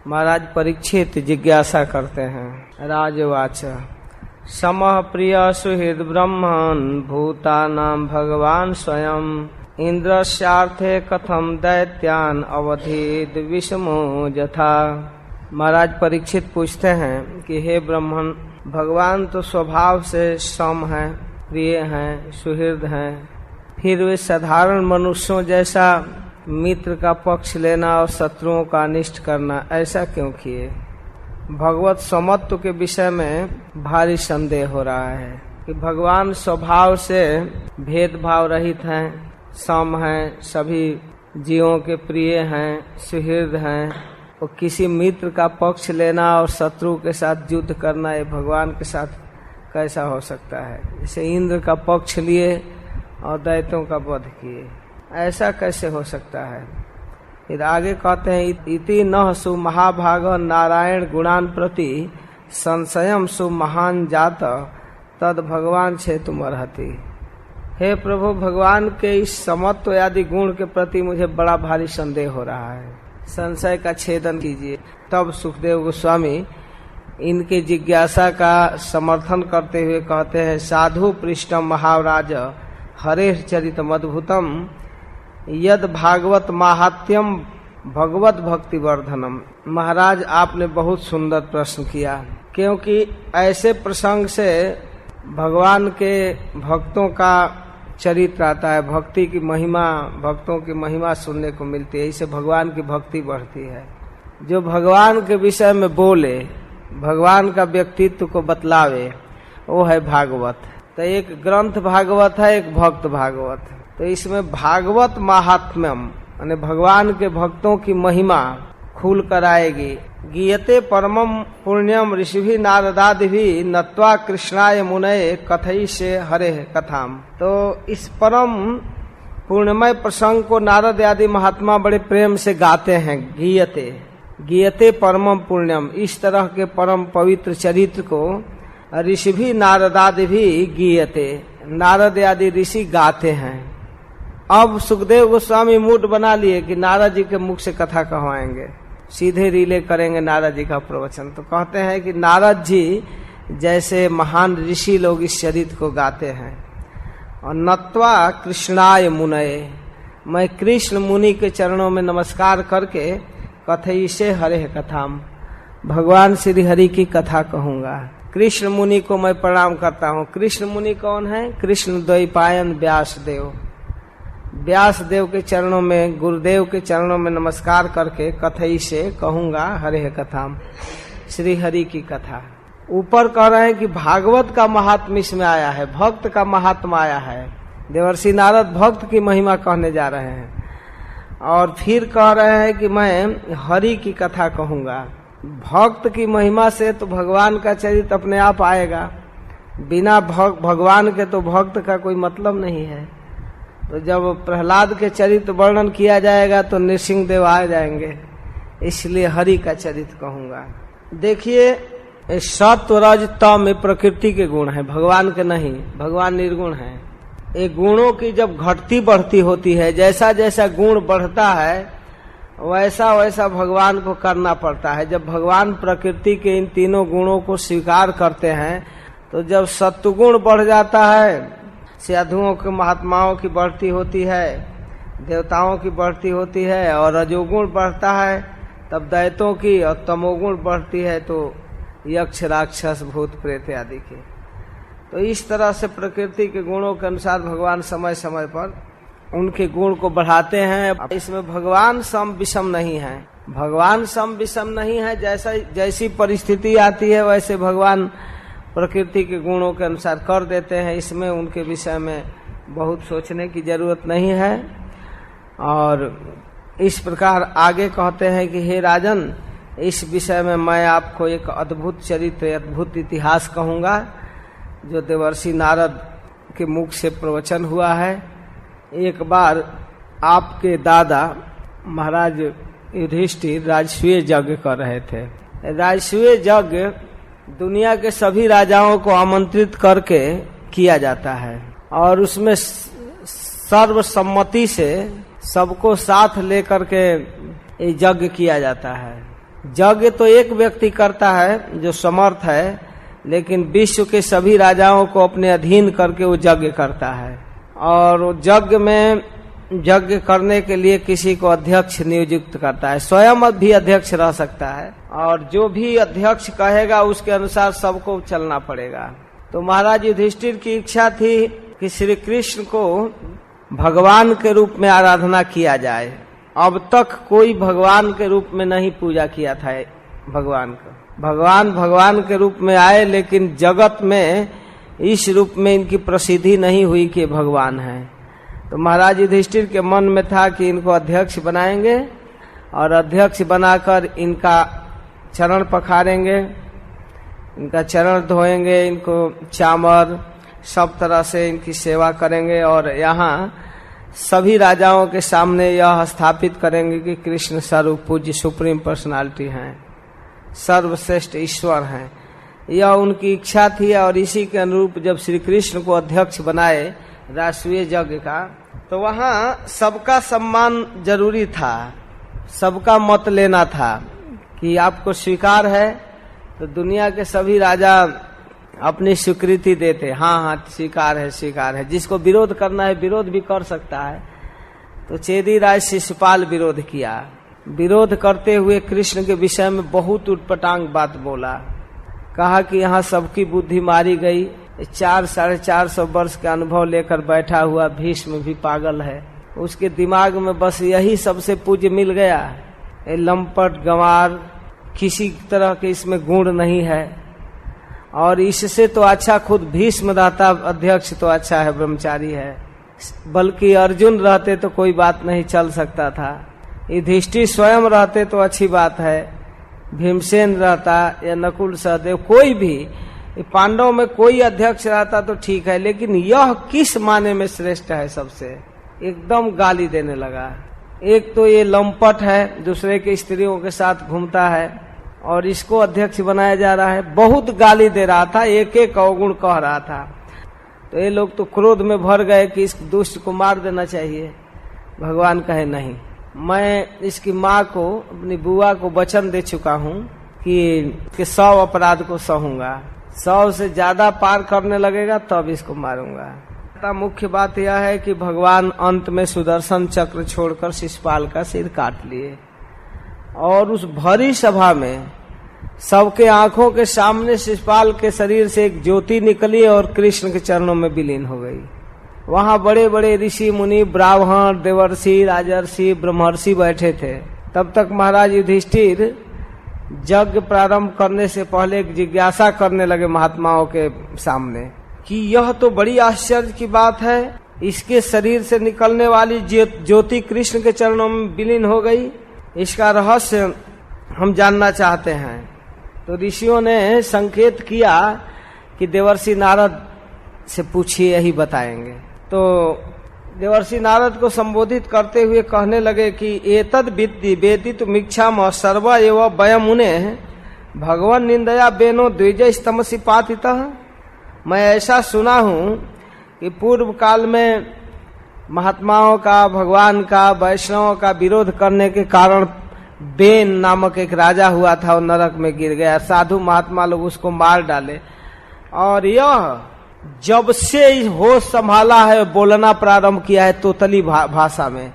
महाराज परीक्षित जिज्ञासा करते हैं। राजवाच समः प्रिय सुहृद ब्रह्मन् भूतानां भगवान स्वयं इंद्रस्यार्थे कथम दैत्यान अवधीत विषमो यथा। महाराज परीक्षित पूछते हैं कि हे ब्रह्मन, भगवान तो स्वभाव से सम है, प्रिय हैं, सुहृद हैं, फिर वे साधारण मनुष्यों जैसा मित्र का पक्ष लेना और शत्रुओं का अनिष्ट करना ऐसा क्यों किए? भगवत समत्व के विषय में भारी संदेह हो रहा है कि भगवान स्वभाव से भेदभाव रहित हैं, सम हैं, सभी जीवों के प्रिय हैं, सुहृद हैं, और किसी मित्र का पक्ष लेना और शत्रु के साथ युद्ध करना ये भगवान के साथ कैसा हो सकता है? जैसे इंद्र का पक्ष लिए और दैत्यों का वध किए, ऐसा कैसे हो सकता है? फिर आगे कहते हैं इति न सु महाभाग नारायण गुणान प्रति संशयम सु महान जात तद भगवान छेतुमर्हति। हे प्रभु, भगवान के इस समत्व आदि गुण के प्रति मुझे बड़ा भारी संदेह हो रहा है, संशय का छेदन कीजिए। तब सुखदेव गोस्वामी इनके जिज्ञासा का समर्थन करते हुए कहते हैं साधु पृष्ठम महाराज हरे चरितम अद्भुतम यद भागवत माहात्म्यम भगवत भक्ति वर्धनम। महाराज, आपने बहुत सुंदर प्रश्न किया, क्योंकि ऐसे प्रसंग से भगवान के भक्तों का चरित्र आता है, भक्ति की महिमा, भक्तों की महिमा सुनने को मिलती है, इससे भगवान की भक्ति बढ़ती है। जो भगवान के विषय में बोले, भगवान का व्यक्तित्व को बतलावे, वो है भागवत। तो एक ग्रंथ भागवत है, एक भक्त भागवत। तो इसमें भागवत महात्म्यम यानी भगवान के भक्तों की महिमा खुल कर आएगी। गीयते परमम पुण्यम ऋषि नारदादि भी नत्वा कृष्णाय मुनये कथई से हरे कथाम। तो इस परम पुण्यमय प्रसंग को नारद आदि महात्मा बड़े प्रेम से गाते हैं। गीयते गीयते परमम पुण्यम, इस तरह के परम पवित्र चरित्र को ऋषि भी नारदादि भी गीयते, नारद आदि ऋषि गाते हैं। अब सुखदेव गोस्वामी मूड बना लिए कि नारद जी के मुख से कथा कहवाएंगे, सीधे रीले करेंगे नारद जी का प्रवचन। तो कहते हैं कि नारद जी जैसे महान ऋषि लोग इस चरित्र को गाते हैं। और नत्वा कृष्णाय मुनये, मैं कृष्ण मुनि के चरणों में नमस्कार करके कथई से हरे कथाम, भगवान श्री हरि की कथा कहूंगा। कृष्ण मुनि को मैं प्रणाम करता हूँ। कृष्ण मुनि कौन है? कृष्ण द्वैपायन व्यास देव। व्यास देव के चरणों में, गुरुदेव के चरणों में नमस्कार करके कथई से कहूंगा हरे कथाम, श्री हरि की कथा। ऊपर कह रहे हैं कि भागवत का महात्म इसमें आया है, भक्त का महात्मा आया है। देवर्षि नारद भक्त की महिमा कहने जा रहे हैं और फिर कह रहे हैं कि मैं हरि की कथा कहूंगा। भक्त की महिमा से तो भगवान का चरित्र अपने आप आएगा, बिना भगवान के तो भक्त का कोई मतलब नहीं है। तो जब प्रहलाद के चरित्र वर्णन किया जाएगा तो नृसिंह देव आ जाएंगे, इसलिए हरि का चरित्र कहूंगा। देखिए सत्व रज तम में प्रकृति के गुण है, भगवान के नहीं, भगवान निर्गुण है। ये गुणों की जब घटती बढ़ती होती है, जैसा जैसा गुण बढ़ता है वैसा वैसा भगवान को करना पड़ता है। जब भगवान प्रकृति के इन तीनों गुणों को स्वीकार करते हैं तो जब सत्वगुण बढ़ जाता है, साधुओं के महात्माओं की बढ़ती होती है, देवताओं की बढ़ती होती है, और रजोगुण बढ़ता है तब दैत्यों की, और तमोगुण बढ़ती है तो यक्ष राक्षस भूत प्रेत आदि की। तो इस तरह से प्रकृति के गुणों के अनुसार भगवान समय समय पर उनके गुण को बढ़ाते हैं। इसमें भगवान सम विषम नहीं है, भगवान सम विषम नहीं है। जैसी परिस्थिति आती है वैसे भगवान प्रकृति के गुणों के अनुसार कर देते हैं। इसमें उनके विषय में बहुत सोचने की जरूरत नहीं है। और इस प्रकार आगे कहते हैं कि हे राजन, इस विषय में मैं आपको एक अद्भुत चरित्र, अद्भुत इतिहास कहूंगा जो देवर्षि नारद के मुख से प्रवचन हुआ है। एक बार आपके दादा महाराज युधिष्ठिर राजसूय यज्ञ कर रहे थे। राजसूय यज्ञ दुनिया के सभी राजाओं को आमंत्रित करके किया जाता है और उसमें सर्वसम्मति से सबको साथ लेकर के यज्ञ किया जाता है। यज्ञ तो एक व्यक्ति करता है जो समर्थ है, लेकिन विश्व के सभी राजाओं को अपने अधीन करके वो यज्ञ करता है। और यज्ञ में यज्ञ करने के लिए किसी को अध्यक्ष नियुक्त करता है, स्वयं भी अध्यक्ष रह सकता है, और जो भी अध्यक्ष कहेगा उसके अनुसार सबको चलना पड़ेगा। तो महाराज युधिष्ठिर की इच्छा थी कि श्री कृष्ण को भगवान के रूप में आराधना किया जाए। अब तक कोई भगवान के रूप में नहीं पूजा किया था भगवान को। भगवान के रूप में आए, लेकिन जगत में इस रूप में इनकी प्रसिद्धि नहीं हुई कि भगवान है। तो महाराज युधिष्ठिर के मन में था कि इनको अध्यक्ष बनाएंगे और अध्यक्ष बनाकर इनका चरण पखारेंगे, इनका चरण धोएंगे, इनको चामर सब तरह से इनकी सेवा करेंगे, और यहाँ सभी राजाओं के सामने यह स्थापित करेंगे कि कृष्ण सर्व पूज्य सुप्रीम पर्सनालिटी हैं, सर्वश्रेष्ठ ईश्वर हैं। यह उनकी इच्छा थी। और इसी के अनुरूप जब श्री कृष्ण को अध्यक्ष बनाए राष्ट्रीय यज्ञ का, तो वहाँ सबका सम्मान जरूरी था, सबका मत लेना था कि आपको स्वीकार है। तो दुनिया के सभी राजा अपनी स्वीकृति देते, हाँ स्वीकार है। जिसको विरोध करना है विरोध भी कर सकता है। तो चेदी राज शिशुपाल विरोध किया। विरोध करते हुए कृष्ण के विषय में बहुत उटपटांग बात बोला। कहा कि यहाँ सबकी बुद्धि मारी गई, 400-450 वर्ष का अनुभव लेकर बैठा हुआ भीष्म भी पागल है, उसके दिमाग में बस यही सबसे पूज्य मिल गया। ये लंपट गंवार, किसी तरह के इसमें गुण नहीं है, और इससे तो अच्छा खुद भीष्म रहता अध्यक्ष तो अच्छा है, ब्रह्मचारी है। बल्कि अर्जुन रहते तो कोई बात नहीं चल सकता था, युधिष्ठिर स्वयं रहते तो अच्छी बात है, भीमसेन रहता या नकुल सहदेव, कोई भी पांडव में कोई अध्यक्ष रहता तो ठीक है, लेकिन यह किस माने में श्रेष्ठ है सबसे, एकदम गाली देने लगा। एक तो ये लंपट है, दूसरे के स्त्रियों के साथ घूमता है, और इसको अध्यक्ष बनाया जा रहा है। बहुत गाली दे रहा था, एक एक अवगुण कह रहा था। तो ये लोग तो क्रोध में भर गए कि इस दुष्ट को मार देना चाहिए। भगवान कहे नहीं, मैं इसकी माँ को, अपनी बुआ को वचन दे चुका हूँ कि 100 अपराध को सहूंगा, 100 से ज्यादा पार करने लगेगा तब इसको मारूंगा। मुख्य बात यह है कि भगवान अंत में सुदर्शन चक्र छोड़कर शिशुपाल का सिर काट लिए, और उस भरी सभा में सबके आंखों के सामने शिशुपाल के शरीर से एक ज्योति निकली और कृष्ण के चरणों में विलीन हो गई। वहां बड़े बड़े ऋषि मुनि, ब्राह्मण, देवर्षि, राजर्षि, ब्रह्मर्षि बैठे थे। तब तक महाराज युधिष्ठिर यज्ञ प्रारंभ करने से पहले एक जिज्ञासा करने लगे महात्माओं के सामने कि यह तो बड़ी आश्चर्य की बात है, इसके शरीर से निकलने वाली ज्योति कृष्ण के चरणों में विलीन हो गई, इसका रहस्य हम जानना चाहते हैं। तो ऋषियों ने संकेत किया कि देवर्षि नारद से पूछिए, यही बताएंगे। तो देवर्षि नारद को संबोधित करते हुए कहने लगे कि एतद विद्धि वेदित मिच्छाम सर्व एव वयमुने भगवान निंदया बेनो द्विजस्तमसि पातितः। मैं ऐसा सुना हूँ कि पूर्व काल में महात्माओं का, भगवान का, वैष्णवों का विरोध करने के कारण बेन नामक एक राजा हुआ था, वो नरक में गिर गया। साधु महात्मा लोग उसको मार डाले, और यह जब से होश संभाला है, बोलना प्रारंभ किया है तोतली भाषा में,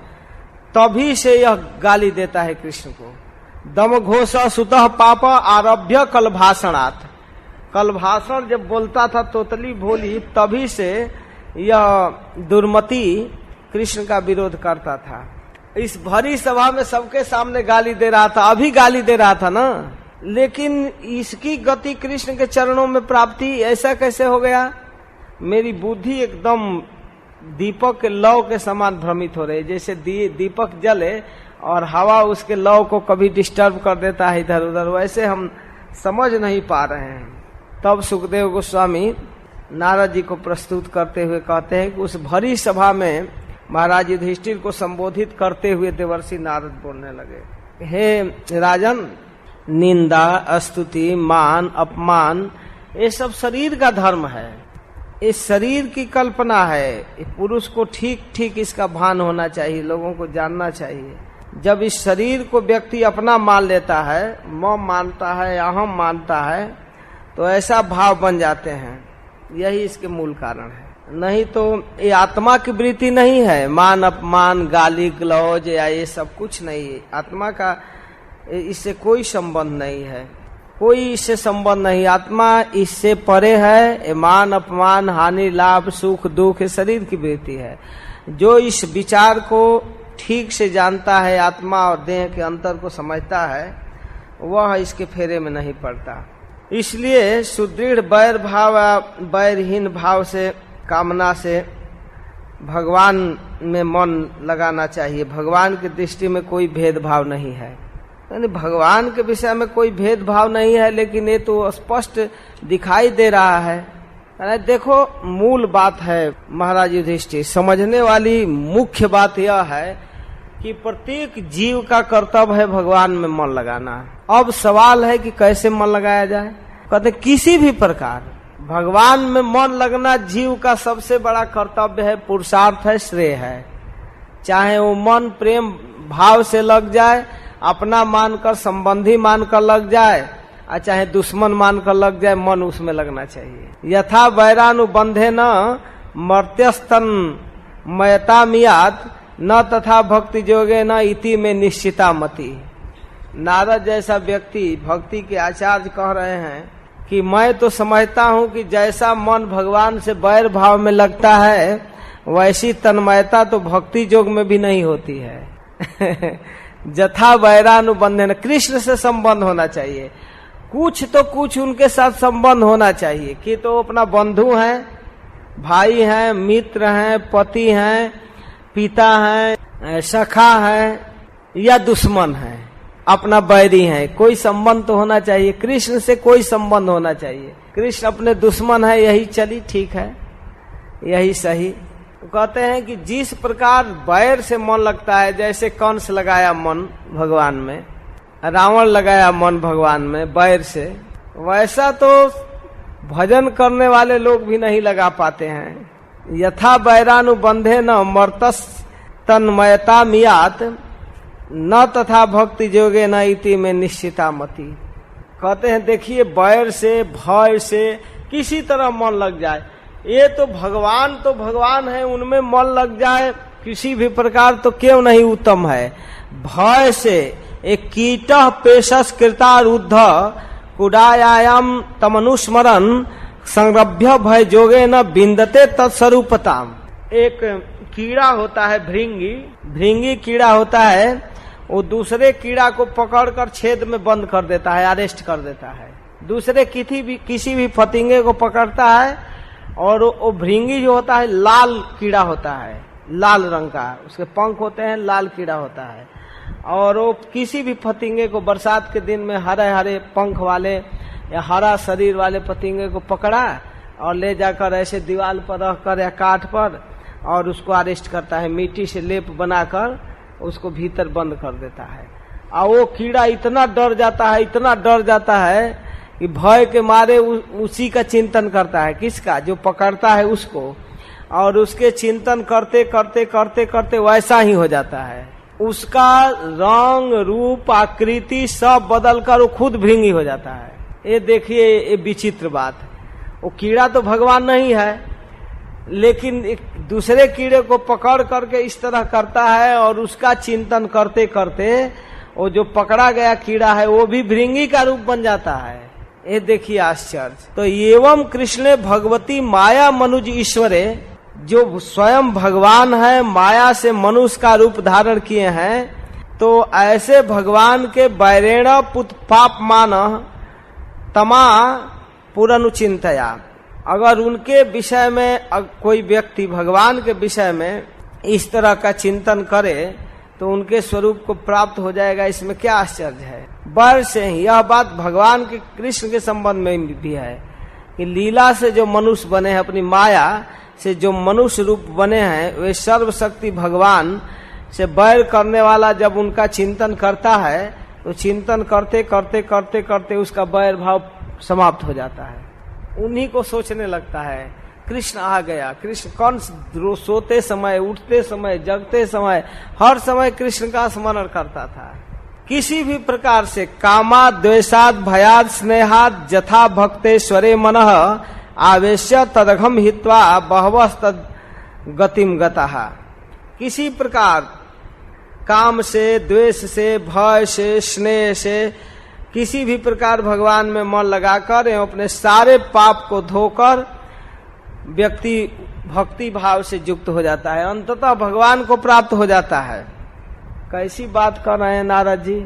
तभी से यह गाली देता है कृष्ण को। दम घोष सुतः पाप आरभ्य कल भाषणात्। कल भाषण जब बोलता था तोतली भोली, तभी से यह दुर्मति कृष्ण का विरोध करता था। इस भरी सभा में सबके सामने गाली दे रहा था, अभी गाली दे रहा था ना, लेकिन इसकी गति कृष्ण के चरणों में प्राप्ति ऐसा कैसे हो गया? मेरी बुद्धि एकदम दीपक के लौ के समान भ्रमित हो रही है। जैसे दीपक जले और हवा उसके लौ को कभी डिस्टर्ब कर देता है इधर उधर, वैसे हम समझ नहीं पा रहे हैं। तब सुखदेव गोस्वामी नारद जी को प्रस्तुत करते हुए कहते हैं कि उस भरी सभा में महाराज युधिष्ठिर को संबोधित करते हुए देवर्षि नारद बोलने लगे, हे राजन, निंदा, स्तुति, मान, अपमान ये सब शरीर का धर्म है, इस शरीर की कल्पना है। पुरुष को ठीक ठीक इसका भान होना चाहिए, लोगों को जानना चाहिए। जब इस शरीर को व्यक्ति अपना मान लेता है, मैं मानता है, अहम मानता है, तो ऐसा भाव बन जाते हैं। यही इसके मूल कारण है। नहीं तो ये आत्मा की वृत्ति नहीं है, मान अपमान, गाली गलौज या ये सब कुछ नहीं है। आत्मा का इससे कोई संबंध नहीं है, कोई इससे संबंध नहीं। आत्मा इससे परे है। मान अपमान, हानि लाभ, सुख दुख शरीर की वृत्ति है। जो इस विचार को ठीक से जानता है, आत्मा और देह के अंतर को समझता है, वह इसके फेरे में नहीं पड़ता। इसलिए सुदृढ़ वैर भाव, वैरहीन भाव से, कामना से भगवान में मन लगाना चाहिए। भगवान की दृष्टि में कोई भेदभाव नहीं है, यानी भगवान के विषय में कोई भेदभाव नहीं है, लेकिन ये तो स्पष्ट दिखाई दे रहा है। अरे देखो, मूल बात है महाराज युधिष्ठिर, समझने वाली मुख्य बात यह है कि प्रत्येक जीव का कर्तव्य है भगवान में मन लगाना। अब सवाल है कि कैसे मन लगाया जाए। कहते किसी भी प्रकार भगवान में मन लगना जीव का सबसे बड़ा कर्तव्य है, पुरुषार्थ है, श्रेय है। चाहे वो मन प्रेम भाव से लग जाए, अपना मानकर, संबंधी मानकर लग जाए, और चाहे दुश्मन मानकर लग जाए, मन उसमें लगना चाहिए। यथा वैरानुबंधे न मर्त्यस्तन मयता मियात न तथा भक्ति जोगे न इति में निश्चिता मति। नारद जैसा व्यक्ति भक्ति के आचार्य कह रहे हैं कि मैं तो समझता हूं कि जैसा मन भगवान से वैर भाव में लगता है, वैसी तन्मयता तो भक्ति जोग में भी नहीं होती है। जथा वैरानुबंधन, कृष्ण से संबंध होना चाहिए। कुछ तो कुछ उनके साथ संबंध होना चाहिए कि तो अपना बंधु हैं, भाई हैं, मित्र हैं, पति हैं, पिता हैं, सखा हैं या दुश्मन हैं, अपना बैरी है। कोई संबंध तो होना चाहिए, कृष्ण से कोई संबंध होना चाहिए। कृष्ण अपने दुश्मन है, यही चली ठीक है, यही सही। कहते हैं कि जिस प्रकार बैर से मन लगता है, जैसे कंस लगाया मन भगवान में, रावण लगाया मन भगवान में बैर से, वैसा तो भजन करने वाले लोग भी नहीं लगा पाते हैं। यथा बैरानुबंधे न मर्तस तन्मयता मियात न तथा भक्ति जोगे न इति में निश्चिता मति। कहते हैं देखिए, बैर से, भय से किसी तरह मन लग जाए, ये तो भगवान है, उनमें मन लग जाए किसी भी प्रकार, तो क्यों नहीं उत्तम है। भय से एक कीट पेशस कृता रुद्ध कुडायाम तमनुस्मरण संरभ्य भय जोगे न बिंदते तत्स्वरूपताम। एक कीड़ा होता है, भृंगी कीड़ा होता है, वो दूसरे कीड़ा को पकड़कर छेद में बंद कर देता है, अरेस्ट कर देता है। दूसरे किसी भी फतिंगे को पकड़ता है, और वो भृंगी जो होता है लाल कीड़ा होता है, लाल रंग का, उसके पंख होते हैं, लाल कीड़ा होता है। और वो किसी भी फतिंगे को बरसात के दिन में हरे हरे पंख वाले या हरा शरीर वाले फतिंगे को पकड़ा और ले जाकर ऐसे दीवार पर रखकर या काठ पर, और उसको अरेस्ट करता है, मिट्टी से लेप बनाकर उसको भीतर बंद कर देता है। और वो कीड़ा इतना डर जाता है कि भय के मारे उसी का चिंतन करता है। किसका? जो पकड़ता है उसको, और उसके चिंतन करते करते करते करते वैसा ही हो जाता है। उसका रंग रूप आकृति सब बदलकर वो खुद भृंगी हो जाता है। ये देखिए, ये विचित्र बात है। वो कीड़ा तो भगवान नहीं है, लेकिन एक दूसरे कीड़े को पकड़ करके इस तरह करता है, और उसका चिंतन करते करते वो जो पकड़ा गया कीड़ा है वो भी भृंगी का रूप बन जाता है। ये देखिए आश्चर्य। तो एवं कृष्ण भगवती माया मनुज ईश्वरे, जो स्वयं भगवान है, माया से मनुष्य का रूप धारण किए हैं, तो ऐसे भगवान के बैरेण पुत पाप मान तमा पुरनुचिंतया। अगर उनके विषय में कोई व्यक्ति भगवान के विषय में इस तरह का चिंतन करे तो उनके स्वरूप को प्राप्त हो जाएगा। इसमें क्या आश्चर्य है। बैर से ही यह बात भगवान के कृष्ण के संबंध में भी है कि लीला से जो मनुष्य बने हैं, अपनी माया से जो मनुष्य रूप बने हैं, वे सर्वशक्ति भगवान से बैर करने वाला जब उनका चिंतन करता है तो चिंतन करते करते करते करते उसका बैर भाव समाप्त हो जाता है। उन्हीं को सोचने लगता है कृष्ण आ गया। कृष्ण कौन सोते समय, उठते समय, जगते समय, हर समय कृष्ण का स्मरण करता था। किसी भी प्रकार से कामाद द्वेषाद भयाद स्नेहाद जथा भक्तेश्वरे मनः आवेश्य तदघम हित्वा बहवः तद गतिम गतः। किसी प्रकार काम से, द्वेष से, भय से, स्नेह से, किसी भी प्रकार भगवान में मन लगाकर एवं अपने सारे पाप को धोकर व्यक्ति भक्ति भाव से युक्त हो जाता है, अंततः भगवान को प्राप्त हो जाता है। कैसी बात कर रहे हैं नारद जी?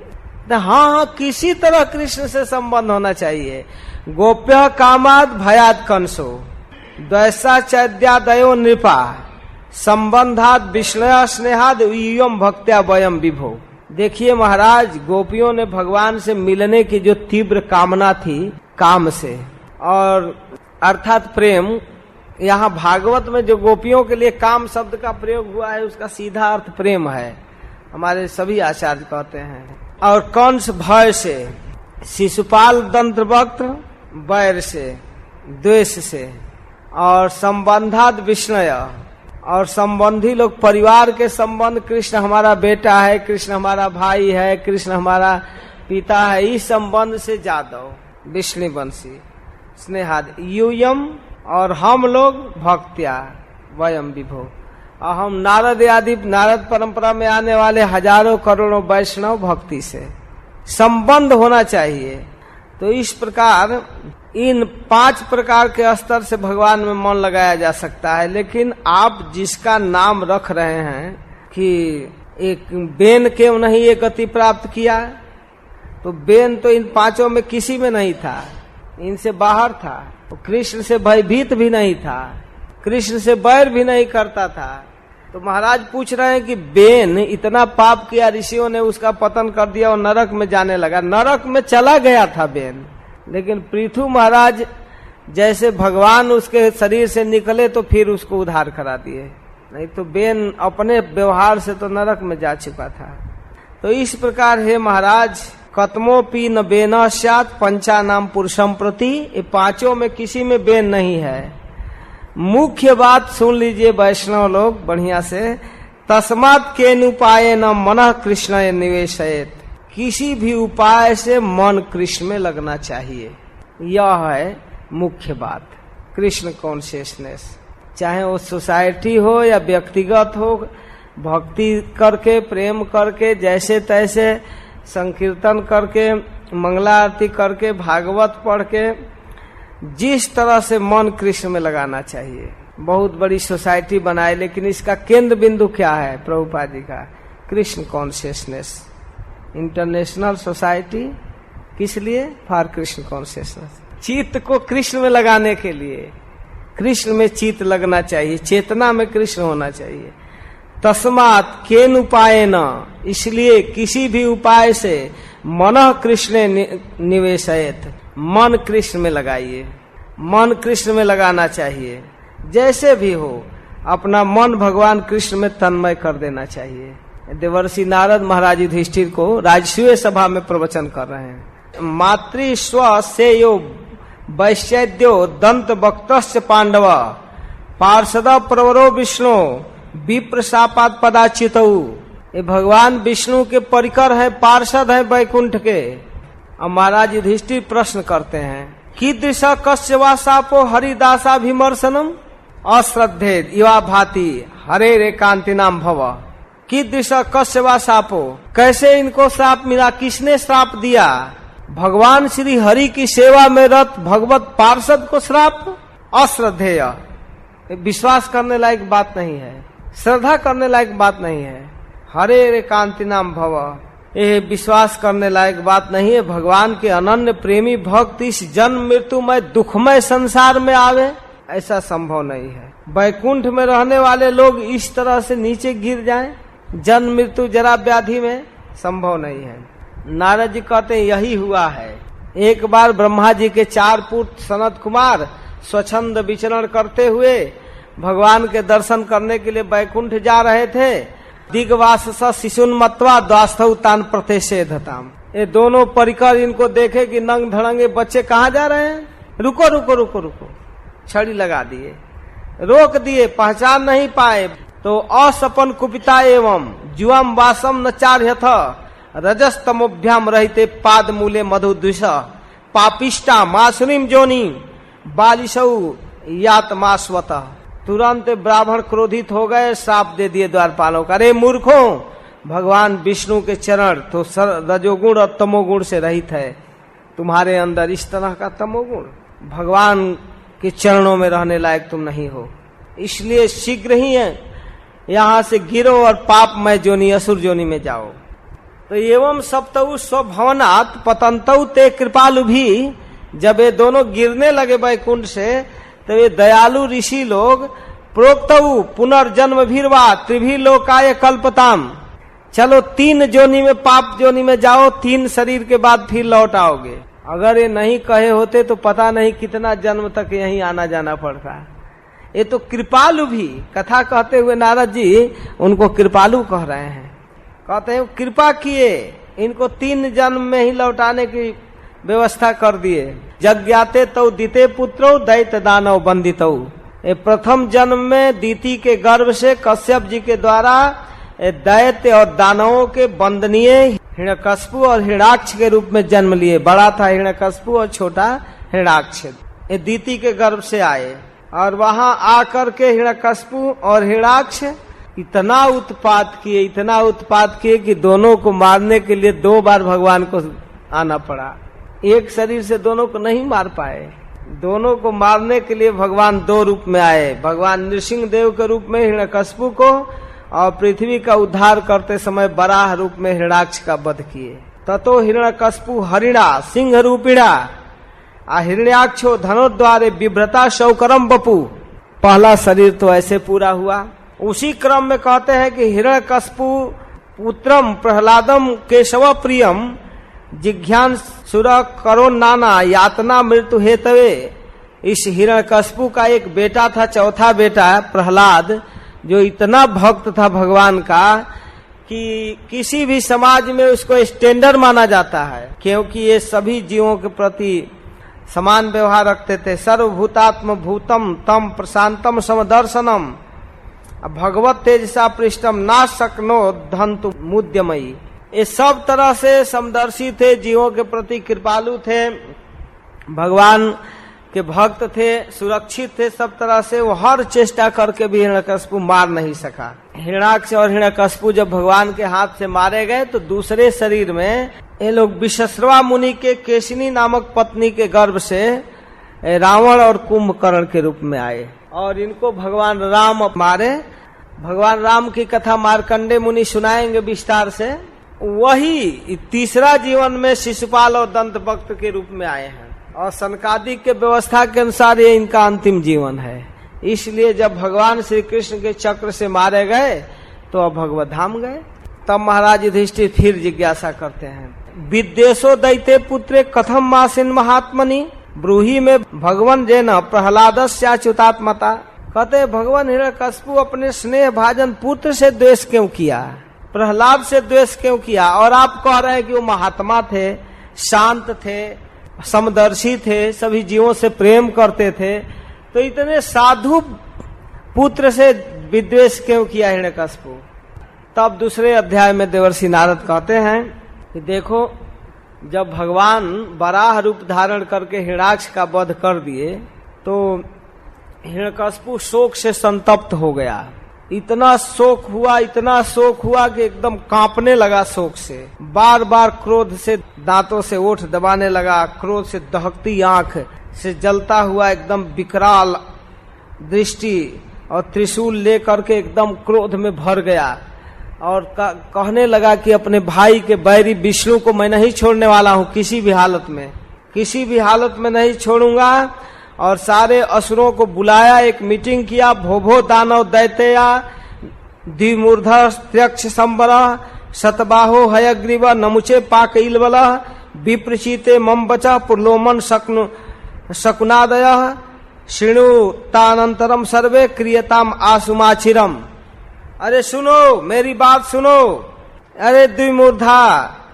हाँ, किसी तरह कृष्ण से संबंध होना चाहिए। गोप्य कामाद भयाद कंसो द्वैसा चैद्यादयो नृपा संबंधाद विष्णु स्नेहाद युयम भक्त्या वयम विभो। देखिए महाराज, गोपियों ने भगवान से मिलने की जो तीव्र कामना थी, काम से, और अर्थात प्रेम, यहाँ भागवत में जो गोपियों के लिए काम शब्द का प्रयोग हुआ है उसका सीधा अर्थ प्रेम है, हमारे सभी आचार्य कहते हैं। और कंस भय से, शिशुपाल दंत्रवक्त्र वैर से, द्वेष से, और संबंधाद विष्णय, और संबंधी लोग, परिवार के संबंध, कृष्ण हमारा बेटा है, कृष्ण हमारा भाई है, कृष्ण हमारा पिता है, इस संबंध से जादव विष्णु वंशी स्नेहाद यूयम, और हम लोग भक्त्या वयम विभो, और हम नारद आदि नारद परंपरा में आने वाले हजारों करोड़ों वैष्णव भक्ति से संबंध होना चाहिए। तो इस प्रकार इन 5 प्रकार के स्तर से भगवान में मन लगाया जा सकता है। लेकिन आप जिसका नाम रख रहे हैं कि एक बेन क्यों नहीं ये गति प्राप्त किया, तो बेन तो इन 5 में किसी में नहीं था, इनसे बाहर था। तो कृष्ण से भयभीत भी नहीं था, कृष्ण से बैर भी नहीं करता था। तो महाराज पूछ रहे हैं कि बेन इतना पाप किया, ऋषियों ने उसका पतन कर दिया और नरक में जाने लगा। नरक में चला गया था बेन, लेकिन पृथु महाराज जैसे भगवान उसके शरीर से निकले तो फिर उसको उद्धार करा दिए, नहीं तो बेन अपने व्यवहार से तो नरक में जा चुका था। तो इस प्रकार है महाराज, कतमोपी न बेन स्यात् पंचा नाम पुरुषम प्रति, ये 5 में किसी में बेन नहीं है। मुख्य बात सुन लीजिए वैष्णव लोग बढ़िया से, तस्मात् केन उपाय न मन कृष्ण निवेशयेत, किसी भी उपाय से मन कृष्ण में लगना चाहिए, यह है मुख्य बात। कृष्ण कॉन्शियसनेस, चाहे वो सोसाइटी हो या व्यक्तिगत हो, भक्ति करके, प्रेम करके, जैसे तैसे संकीर्तन करके, मंगला आरती करके, भागवत पढ़ के, जिस तरह से मन कृष्ण में लगाना चाहिए। बहुत बड़ी सोसाइटी बनाए, लेकिन इसका केंद्र बिंदु क्या है प्रभुपाद जी का? कृष्ण कॉन्शियसनेस। इंटरनेशनल सोसाइटी किस लिए? For Krishna consciousness. चित्त को कृष्ण में लगाने के लिए, कृष्ण में चित्त लगना चाहिए, चेतना में कृष्ण होना चाहिए। तस्मात् केन उपाय न, इसलिए किसी भी उपाय से मन कृष्ण निवेशयेत, मन कृष्ण में लगाइए, मन कृष्ण में लगाना चाहिए। जैसे भी हो अपना मन भगवान कृष्ण में तन्मय कर देना चाहिए। देवर्षि नारद महाराज युधिष्ठिर को राजसूय सभा में प्रवचन कर रहे हैं। मातृ स्व से यो वैश्यद्यो दंत भक्तश्च पांडव पार्षद प्रवरो विष्णु विप्रशापात पदाचितऊ। ये भगवान विष्णु के परिकर है, पार्षद है वैकुंठ के। अब महाराज युधिष्ठिर प्रश्न करते हैं, कीदृश कस्य वा शापो हरिदासाभिमर्शनम अश्रद्धेद इवा भाति हरे रे कांति नाम भव। कीदृश कस्य वा शापो, कैसे इनको श्राप मिला, किसने श्राप दिया? भगवान श्री हरि की सेवा में रत भगवत पार्षद को श्राप? अश्रद्धेय, विश्वास करने लायक बात नहीं है, श्रद्धा करने लायक बात नहीं है। हरे रे कांति नाम भव, ये विश्वास करने लायक बात नहीं है। भगवान के अनन्य प्रेमी भक्त इस जन्म मृत्युमय दुखमय संसार में आवे, ऐसा संभव नहीं है। वैकुंठ में रहने वाले लोग इस तरह से नीचे गिर जाएं, जन्म मृत्यु जरा व्याधि में, संभव नहीं है। नारद जी कहते हैं यही हुआ है। एक बार ब्रह्मा जी के 4 पुत्र सनत कुमार स्वच्छंद विचरण करते हुए भगवान के दर्शन करने के लिए वैकुंठ जा रहे थे। दिग्वास शिशुन मत्वा द्वास्थौ तान प्रतिषेधताम। ये दोनों परिकर इनको देखे कि नंग धड़ंगे बच्चे कहाँ जा रहे हैं, रुको रुको रुको रुको, छड़ी लगा दिए। रोक दिए, पहचान नहीं पाए। तो असपन कुपिता एवं जुआम वासम न चार्यथ रजस्तमोभ्याम रहते पाद मूले मधुद्विष पापिष्टा मासुरीम जोनी बालिशऊ यातमास्वत। तुरंत ब्राह्मण क्रोधित हो गए, श्राप दे दिए द्वारपालों का, अरे मूर्खों, भगवान विष्णु के चरण तो रजोगुण और तमोगुण से रहित है, तुम्हारे अंदर इस तरह का तमोगुण, भगवान के चरणों में रहने लायक तुम नहीं हो, इसलिए शीघ्र ही यहाँ से गिरो और पापमय जोनी असुर जोनी में जाओ। तो एवं सप्तऊ स्वभवनात् पतंतऊ ते कृपालु भी, जब ये दोनों गिरने लगे वैकुंठ से, तो ये दयालु ऋषि लोग प्रोक्तऊ पुनर्जन्म भीरवा त्रिभी लोकाय कल्पताम, चलो 3 जोनी में पाप जोनी में जाओ, 3 शरीर के बाद फिर लौट आओगे। अगर ये नहीं कहे होते तो पता नहीं कितना जन्म तक यहीं आना जाना पड़ता। ये तो कृपालु भी, कथा कहते हुए नारद जी उनको कृपालु कह रहे हैं, कहते हैं कृपा किए, इनको 3 जन्म में ही लौटाने की व्यवस्था कर दिए। जज्ञाते तौ दिते पुत्रो दैत्य दानव बंदितौ, ये प्रथम जन्म में दीति के गर्भ से कश्यप जी के द्वारा दैत्य और दानवों के बंदनीय हिरण्यकश्यप और हिरण्याक्ष के रूप में जन्म लिए। बड़ा था हिरण्यकश्यप और छोटा हिरण्याक्ष, ये दीति के गर्भ से आए। और वहां आकर के हिरण्यकश्यप और हिरण्याक्ष इतना उत्पात किए कि दोनों को मारने के लिए 2 बार भगवान को आना पड़ा। एक शरीर से दोनों को नहीं मार पाए, दोनों को मारने के लिए भगवान 2 रूप में आए। भगवान नृसिंह देव के रूप में हिरण्यकश्यप को, और पृथ्वी का उद्धार करते समय बराह रूप में हिरण्याक्ष का वध किए। ततो हिरण्यकश्यप हरिणा सिंह रूपिणा हिरण्याक्षो धनोद्वारे बिभ्रता शौकरम बपू। पहला शरीर तो ऐसे पूरा हुआ। उसी क्रम में कहते हैं कि हिरण्यकश्यप पुत्रम प्रहलादम केशव प्रियम जिज्ञान सुर करो नाना यातना मृत्यु हेतवे। इस हिरण्यकश्यप का एक बेटा था, चौथा बेटा प्रहलाद, जो इतना भक्त था भगवान का कि किसी भी समाज में उसको स्टैंडर्ड माना जाता है, क्योंकि ये सभी जीवों के प्रति समान व्यवहार रखते थे। सर्वभूतात्म भूतम तम प्रशांतम समदर्शनम भगवत तेजसा पृष्ठम ना शक्नो धंतु मुद्यमयी। ये सब तरह से समदर्शी थे, जीवों के प्रति कृपालु थे, भगवान के भक्त थे, सुरक्षित थे सब तरह से। वो हर चेष्टा करके भी हिरण्यकश्यप मार नहीं सका। हिरण्याक्ष और हिरण्यकश्यप जब भगवान के हाथ से मारे गए तो दूसरे शरीर में ये लोग विश्रवा मुनि के केशिनी नामक पत्नी के गर्भ से रावण और कुंभकर्ण के रूप में आए, और इनको भगवान राम मारे। भगवान राम की कथा मार्कंडे मुनि सुनाएंगे विस्तार से। वही तीसरा जीवन में शिशुपाल और दंत भक्त के रूप में आए हैं, और सनकादिक के व्यवस्था के अनुसार ये इनका अंतिम जीवन है। इसलिए जब भगवान श्री कृष्ण के चक्र से मारे गए तो अब भगवत धाम गए। तब महाराज युधिष्ठिर फिर जिज्ञासा करते हैं, विद्वेषो दैते पुत्रे कथम मासिन महात्मनि ब्रूही में भगवान जैन प्रहलादस्याच्युतात्मता। कहते भगवान हिरण्यकश्यप अपने स्नेह भाजन पुत्र से द्वेष क्यों किया, प्रहलाद से द्वेष क्यों किया, और आप कह रहे हैं कि वो महात्मा थे, शांत थे, समदर्शी थे, सभी जीवों से प्रेम करते थे, तो इतने साधु पुत्र से विद्वेष क्यों किया हिरण्यकश्यप। तब दूसरे अध्याय में देवर्षि नारद कहते हैं कि देखो, जब भगवान वराह रूप धारण करके हिरण्याक्ष का वध कर दिए तो हिरण्यकश्यप शोक से संतप्त हो गया। इतना शोक हुआ कि एकदम कांपने लगा शोक से। बार बार क्रोध से दांतों से ओठ दबाने लगा, क्रोध से दहकती आंख से जलता हुआ एकदम विकराल दृष्टि, और त्रिशूल लेकर के एकदम क्रोध में भर गया, और कहने लगा कि अपने भाई के बैरी विष्णु को मैं नहीं छोड़ने वाला हूँ, किसी भी हालत में नहीं छोड़ूंगा। और सारे असुरों को बुलाया, एक मीटिंग किया। भोभो दानव दैत्या द्विमूर्धा त्र्यक्ष संबर शतबाहो हयग्रीव नमुचे पाक इलवल विप्रचीते मम बचा पुरलोमन शकुनादय श्रृणु तानंतरम सर्वे क्रियताम आसुमाचिरम। अरे सुनो, मेरी बात सुनो। अरे द्विमूर्धा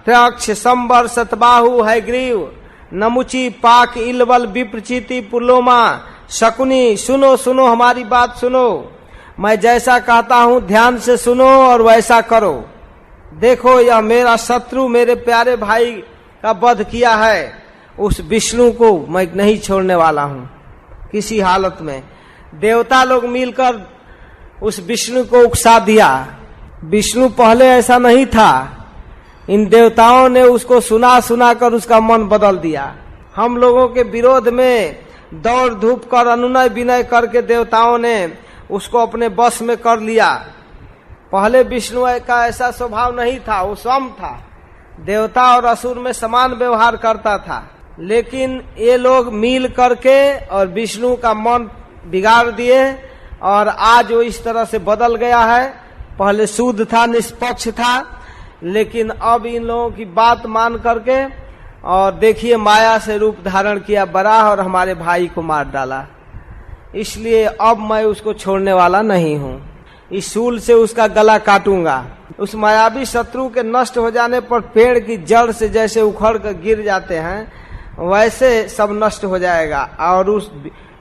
त्र्यक्ष संबर शतबाहु हयग्रीव नमुची पाक इलवल विप्रचीति पुरलोमा शकुनी सुनो सुनो हमारी बात सुनो, मैं जैसा कहता हूं ध्यान से सुनो और वैसा करो। देखो यह मेरा शत्रु मेरे प्यारे भाई का वध किया है, उस विष्णु को मैं नहीं छोड़ने वाला हूं किसी हालत में। देवता लोग मिलकर उस विष्णु को उकसा दिया। विष्णु पहले ऐसा नहीं था, इन देवताओं ने उसको सुना सुना कर उसका मन बदल दिया। हम लोगों के विरोध में दौड़ धूप कर अनुनय विनय करके देवताओं ने उसको अपने बस में कर लिया। पहले विष्णु का ऐसा स्वभाव नहीं था, वो सम था, देवता और असुर में समान व्यवहार करता था। लेकिन ये लोग मिल करके और विष्णु का मन बिगाड़ दिए और आज वो इस तरह से बदल गया है। पहले शुद्ध था, निष्पक्ष था, लेकिन अब इन लोगों की बात मान करके और देखिए माया से रूप धारण किया बराह और हमारे भाई को मार डाला। इसलिए अब मैं उसको छोड़ने वाला नहीं हूँ, इस शूल से उसका गला काटूंगा। उस मायावी शत्रु के नष्ट हो जाने पर पेड़ की जड़ से जैसे उखड़ कर गिर जाते हैं वैसे सब नष्ट हो जाएगा। और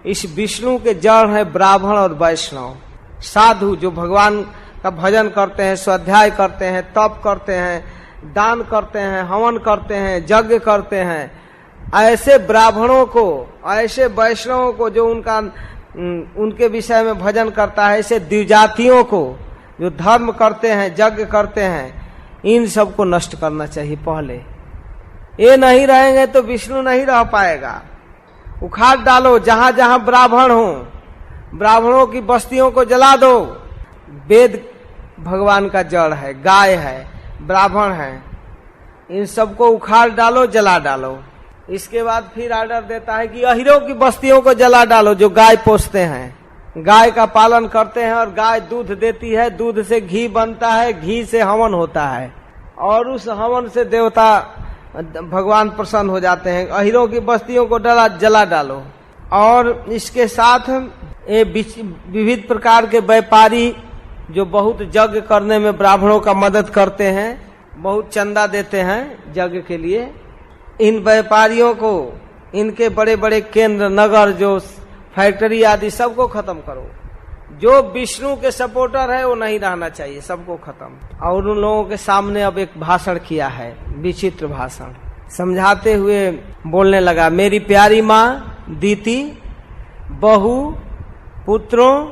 इस विष्णु के जड़ है ब्राह्मण और वैष्णव, साधु जो भगवान का भजन करते हैं, स्वाध्याय करते हैं, तप करते हैं, दान करते हैं, हवन करते हैं, यज्ञ करते हैं। ऐसे ब्राह्मणों को, ऐसे वैष्णवों को जो उनके विषय में भजन करता है, ऐसे द्विजातियों को जो धर्म करते हैं, यज्ञ करते हैं, इन सबको नष्ट करना चाहिए पहले। ये नहीं रहेंगे तो विष्णु नहीं रह पाएगा। उखाड़ डालो जहां जहां ब्राह्मण हो, ब्राह्मणों की बस्तियों को जला दो। वेद भगवान का जड़ है, गाय है, ब्राह्मण है, इन सबको उखाड़ डालो, जला डालो। इसके बाद फिर ऑर्डर देता है कि अहिरों की बस्तियों को जला डालो जो गाय पोसते हैं, गाय का पालन करते हैं और गाय दूध देती है, दूध से घी बनता है, घी से हवन होता है और उस हवन से देवता भगवान प्रसन्न हो जाते हैं। अहिरों की बस्तियों को जला डालो। और इसके साथ ये विविध प्रकार के व्यापारी जो बहुत यज्ञ करने में ब्राह्मणों का मदद करते हैं, बहुत चंदा देते हैं यज्ञ के लिए, इन व्यापारियों को, इनके बड़े बड़े केंद्र नगर जो फैक्ट्री आदि सबको खत्म करो। जो विष्णु के सपोर्टर है वो नहीं रहना चाहिए, सबको खत्म। और उन लोगों के सामने अब एक भाषण किया है, विचित्र भाषण। समझाते हुए बोलने लगा, मेरी प्यारी माँ दीति, बहू, पुत्रों,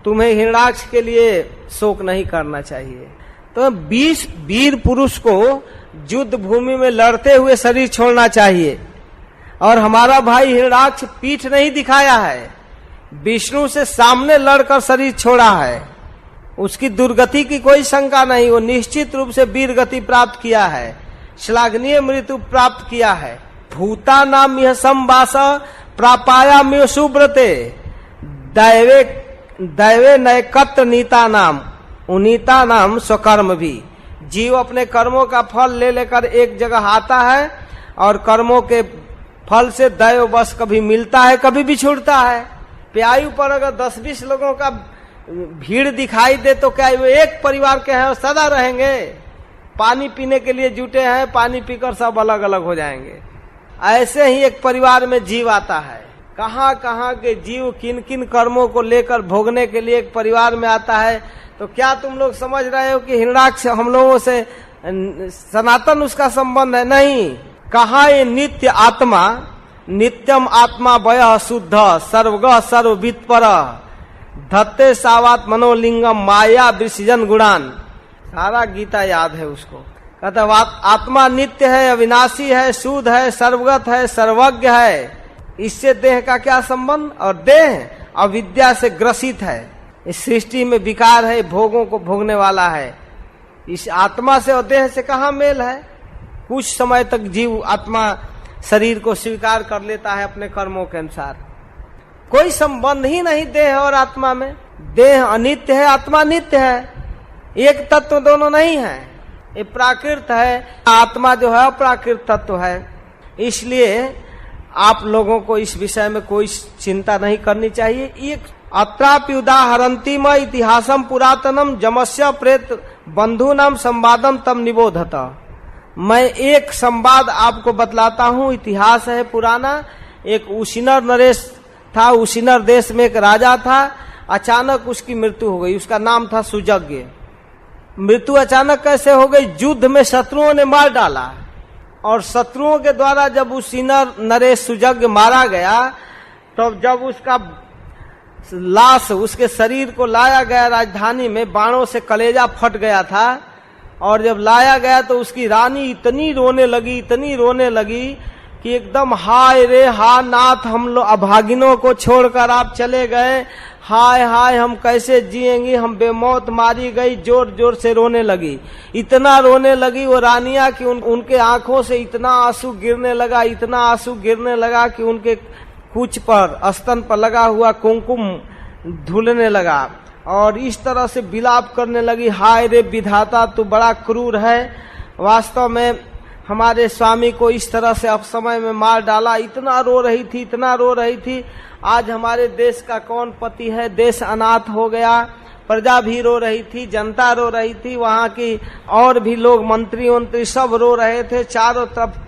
तुम्हें हिरणाक्ष के लिए शोक नहीं करना चाहिए। तो 20 वीर पुरुष को युद्ध भूमि में लड़ते हुए शरीर छोड़ना चाहिए। और हमारा भाई हिरणाक्ष पीठ नहीं दिखाया है, विष्णु से सामने लड़कर शरीर छोड़ा है। उसकी दुर्गति की कोई शंका नहीं, वो निश्चित रूप से वीर गति प्राप्त किया है, श्लाघनीय मृत्यु प्राप्त किया है। भूता नाम यह संवास प्रापाया में सुब्रते दैवे दैवे नयकत्र नीता नाम उनीता नाम स्वकर्म भी। जीव अपने कर्मों का फल ले लेकर एक जगह आता है और कर्मों के फल से दैव बस कभी मिलता है, कभी भी छूटता है। प्यायु पर अगर 10-20 लोगों का भीड़ दिखाई दे तो क्या वो एक परिवार के हैं और सदा रहेंगे? पानी पीने के लिए जुटे हैं, पानी पीकर सब अलग अलग हो जाएंगे। ऐसे ही एक परिवार में जीव आता है। कहाँ कहाँ के जीव किन किन कर्मों को लेकर भोगने के लिए एक परिवार में आता है। तो क्या तुम लोग समझ रहे हो कि हिरणाक्ष हम लोगों से सनातन उसका संबंध है? नहीं। कहा ये नित्य आत्मा, नित्यम आत्मा वय शुद्ध सर्वग सर्ववित पर धत्ते सावात मनोलिंगम माया विसर्जन गुणान। सारा गीता याद है उसको। कहता आत्मा नित्य है, अविनाशी है, शुद्ध है, सर्वगत है, सर्वज्ञ है। इससे देह का क्या संबंध? और देह अविद्या से ग्रसित है, इस सृष्टि में विकार है, भोगों को भोगने वाला है। इस आत्मा से और देह से कहाँ मेल है? कुछ समय तक जीव आत्मा शरीर को स्वीकार कर लेता है अपने कर्मों के अनुसार, कोई संबंध ही नहीं देह और आत्मा में। देह अनित्य है, आत्मा नित्य है, एक तत्व दोनों नहीं है। ये प्राकृत है, आत्मा जो है अप्राकृत तत्व है। इसलिए आप लोगों को इस विषय में कोई चिंता नहीं करनी चाहिए। एक अत्रापि उदाहरंतिम इतिहासम पुरातनम जमस्य प्रेत बंधु नाम संवादम तम निबोधत। मैं एक संवाद आपको बतलाता हूँ, इतिहास है पुराना। एक उशिनर नरेश था। उसिनर देश में एक राजा था, अचानक उसकी मृत्यु हो गई। उसका नाम था सुजग्य। मृत्यु अचानक कैसे हो गई? युद्ध में शत्रुओं ने मार डाला, और शत्रुओं के द्वारा जब उसिनर नरेश सुजग्य मारा गया, तो जब उसका लाश, उसके शरीर को लाया गया राजधानी में, बाणों से कलेजा फट गया था। और जब लाया गया तो उसकी रानी इतनी रोने लगी, इतनी रोने लगी कि एकदम हाय रे हा नाथ, हम लोग अभागिनों को छोड़कर आप चले गए, हाय हाय हम कैसे जिएंगी, हम बेमौत मारी गई। जोर जोर से रोने लगी, इतना रोने लगी वो रानियां कि उनके आंखों से इतना आंसू गिरने लगा, इतना आंसू गिरने लगा कि उनके कुछ पर, स्तन पर लगा हुआ कुमकुम धुलने लगा, और इस तरह से विलाप करने लगी, हाय रे विधाता तू बड़ा क्रूर है, वास्तव में हमारे स्वामी को इस तरह से अब समय में मार डाला। इतना रो रही थी, इतना रो रही थी, आज हमारे देश का कौन पति है, देश अनाथ हो गया। प्रजा भी रो रही थी, जनता रो रही थी, वहां की और भी लोग, मंत्री सब रो रहे थे, चारों तरफ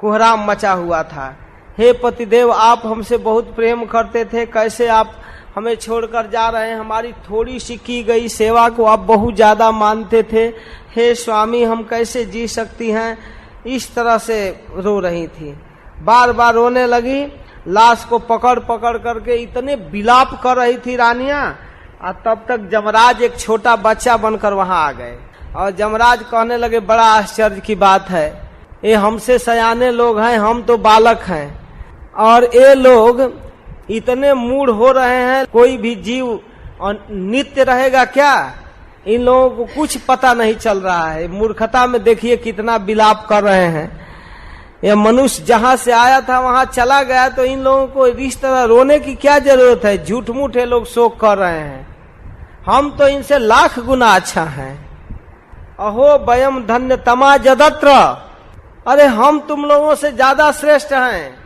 कोहराम मचा हुआ था। हे पतिदेव, आप हमसे बहुत प्रेम करते थे, कैसे आप हमें छोड़कर जा रहे हैं, हमारी थोड़ी सी की गई सेवा को आप बहुत ज्यादा मानते थे, हे स्वामी हम कैसे जी सकती हैं। इस तरह से रो रही थी, बार बार रोने लगी, लाश को पकड़ पकड़ करके इतने विलाप कर रही थी रानियां। और तब तक जमराज एक छोटा बच्चा बनकर वहां आ गए, और जमराज कहने लगे, बड़ा आश्चर्य की बात है, ये हमसे सयाने लोग हैं, हम तो बालक हैं, और ये लोग इतने मूढ़ हो रहे हैं, कोई भी जीव नित्य रहेगा क्या? इन लोगों को कुछ पता नहीं चल रहा है, मूर्खता में देखिए कितना विलाप कर रहे हैं। यह मनुष्य जहां से आया था वहां चला गया, तो इन लोगों को इस तरह रोने की क्या जरूरत है? झूठ मूठ ये लोग शोक कर रहे हैं, हम तो इनसे लाख गुना अच्छा हैं। अहो वयम धन्य तमा जदत्र, अरे हम तुम लोगों से ज्यादा श्रेष्ठ हैं,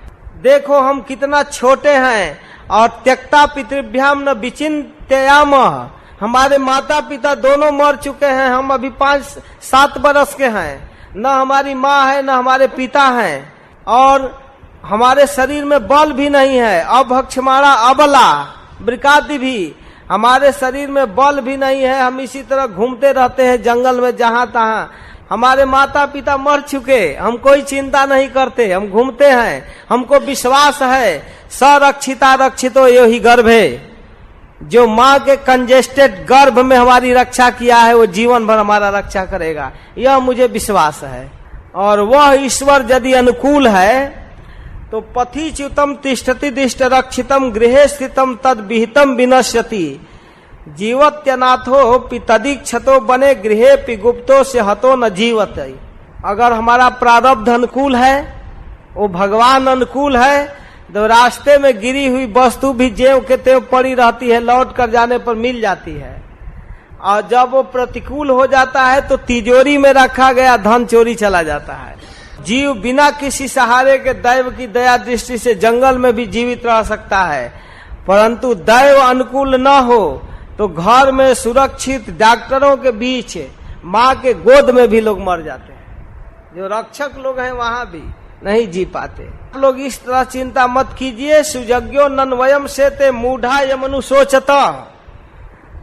देखो हम कितना छोटे हैं। और त्यक्ता पितृभ्याम न विचिंत्याम, हमारे माता पिता दोनों मर चुके हैं, हम अभी 5-7 बरस के हैं, न हमारी माँ है न हमारे पिता हैं, और हमारे शरीर में बल भी नहीं है, अभक्षमाणा अबला ब्रिकादि भी, हमारे शरीर में बल भी नहीं है, हम इसी तरह घूमते रहते हैं जंगल में जहां तहां। हमारे माता पिता मर चुके, हम कोई चिंता नहीं करते, हम घूमते हैं, हमको विश्वास है सरक्षिता रक्षितो यो ही गर्भ है, जो माँ के कंजेस्टेड गर्भ में हमारी रक्षा किया है वो जीवन भर हमारा रक्षा करेगा, यह मुझे विश्वास है। और वह ईश्वर यदि अनुकूल है तो पथिच्युतम तिष्ठति दिष्ट रक्षितम गृहे स्थितम तद विहितम विनश्यति, जीवत्यनाथो पितदीक्षतो बने गृहे पिगुप्तो से हतो न जीवत। अगर हमारा प्रारब्ध अनुकूल है, वो भगवान अनुकूल है, तो रास्ते में गिरी हुई वस्तु भी ज्यों के त्यों पड़ी रहती है, लौट कर जाने पर मिल जाती है। और जब वो प्रतिकूल हो जाता है तो तिजोरी में रखा गया धन चोरी चला जाता है। जीव बिना किसी सहारे के दैव की दया दृष्टि से जंगल में भी जीवित रह सकता है, परंतु दैव अनुकूल न हो तो घर में सुरक्षित डॉक्टरों के बीच माँ के गोद में भी लोग मर जाते हैं। जो रक्षक लोग हैं वहां भी नहीं जी पाते। आप लोग इस तरह चिंता मत कीजिए। सुजज्ञो नन्वयम से ते मूढ़ा यमनु सोचता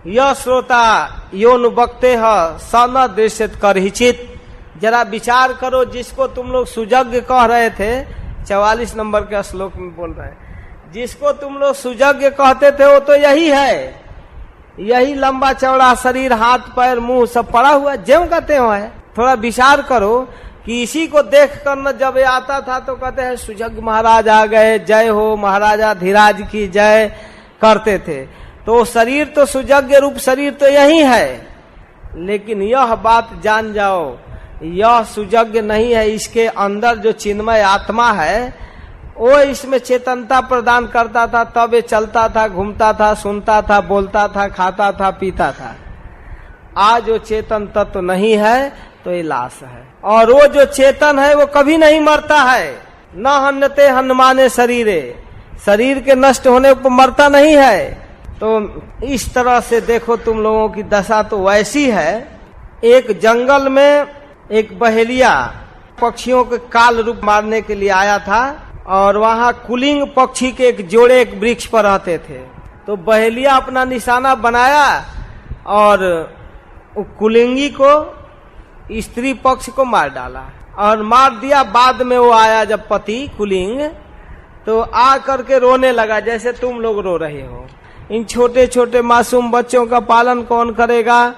यह श्रोता योनुबक्ते स न दृश्यत कर हिचित। जरा विचार करो, जिसको तुम लोग सुजज्ञ कह रहे थे, 44 नंबर के श्लोक में बोल रहे हैं, जिसको तुम लोग सुजज्ञ कहते थे वो तो यही है, यही लंबा चौड़ा शरीर, हाथ पैर मुंह सब पड़ा हुआ ज्यों कहते हो है। थोड़ा विचार करो कि इसी को देख कर न जब ये आता था तो कहते हैं सुजज्ञ महाराज आ गए, जय हो महाराजा धीराज की जय करते थे। तो शरीर तो सुजज्ञ रूप शरीर तो यही है, लेकिन यह बात जान जाओ यह सुजज्ञ नहीं है, इसके अंदर जो चिन्मय आत्मा है वो इसमें चेतनता प्रदान करता था, तब ये चलता था, घूमता था, सुनता था, बोलता था, खाता था, पीता था। आज जो चेतन तत्व नहीं है तो ये लाश है, और वो जो चेतन है वो कभी नहीं मरता है। न हन्नते हनुमाने शरीरे, शरीर के नष्ट होने पर मरता नहीं है। तो इस तरह से देखो तुम लोगों की दशा तो वैसी है। एक जंगल में एक बहेलिया पक्षियों के काल रूप मारने के लिए आया था, और वहां कुलिंग पक्षी के एक जोड़े एक वृक्ष पर रहते थे। तो बहेलिया अपना निशाना बनाया और कुलिंगी को, स्त्री पक्ष को मार डाला और मार दिया। बाद में वो आया जब पति कुलिंग, तो आ करके रोने लगा जैसे तुम लोग रो रहे हो। इन छोटे छोटे मासूम बच्चों का पालन कौन करेगा?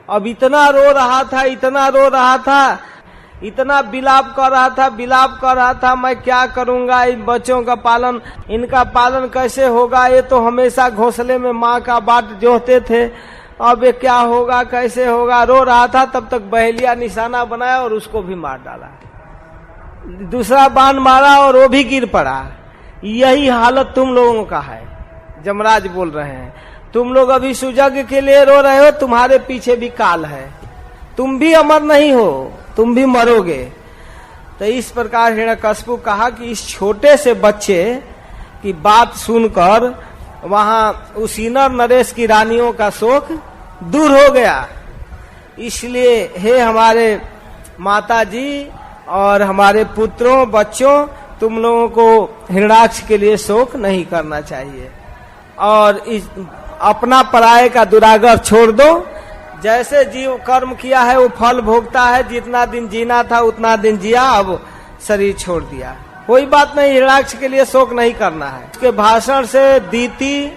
अब इतना रो रहा था, इतना रो रहा था, इतना बिलाप कर रहा था, मैं क्या करूंगा इन बच्चों का पालन, इनका पालन कैसे होगा? ये तो हमेशा घोंसले में माँ का बाट जोहते थे, अब ये क्या होगा, कैसे होगा? रो रहा था। तब तक बहेलिया निशाना बनाया और उसको भी मार डाला। दूसरा बाण मारा और वो भी गिर पड़ा। यही हालत तुम लोगों का है। जमराज बोल रहे हैं, तुम लोग अभी सुजग के लिए रो रहे हो, तुम्हारे पीछे भी काल है, तुम भी अमर नहीं हो, तुम भी मरोगे। तो इस प्रकार हिरण्यकशिपु कहा कि इस छोटे से बच्चे की बात सुनकर वहां उसीनर नरेश की रानियों का शोक दूर हो गया। इसलिए हे हमारे माता जी और हमारे पुत्रों, बच्चों, तुम लोगों को हिरण्याक्ष के लिए शोक नहीं करना चाहिए और अपना पराये का दुराग्रह छोड़ दो। जैसे जीव कर्म किया है वो फल भोगता है, जितना दिन जीना था उतना दिन जिया, अब शरीर छोड़ दिया, कोई बात नहीं, हिरण्याक्ष के लिए शोक नहीं करना है। उसके भाषण से दीति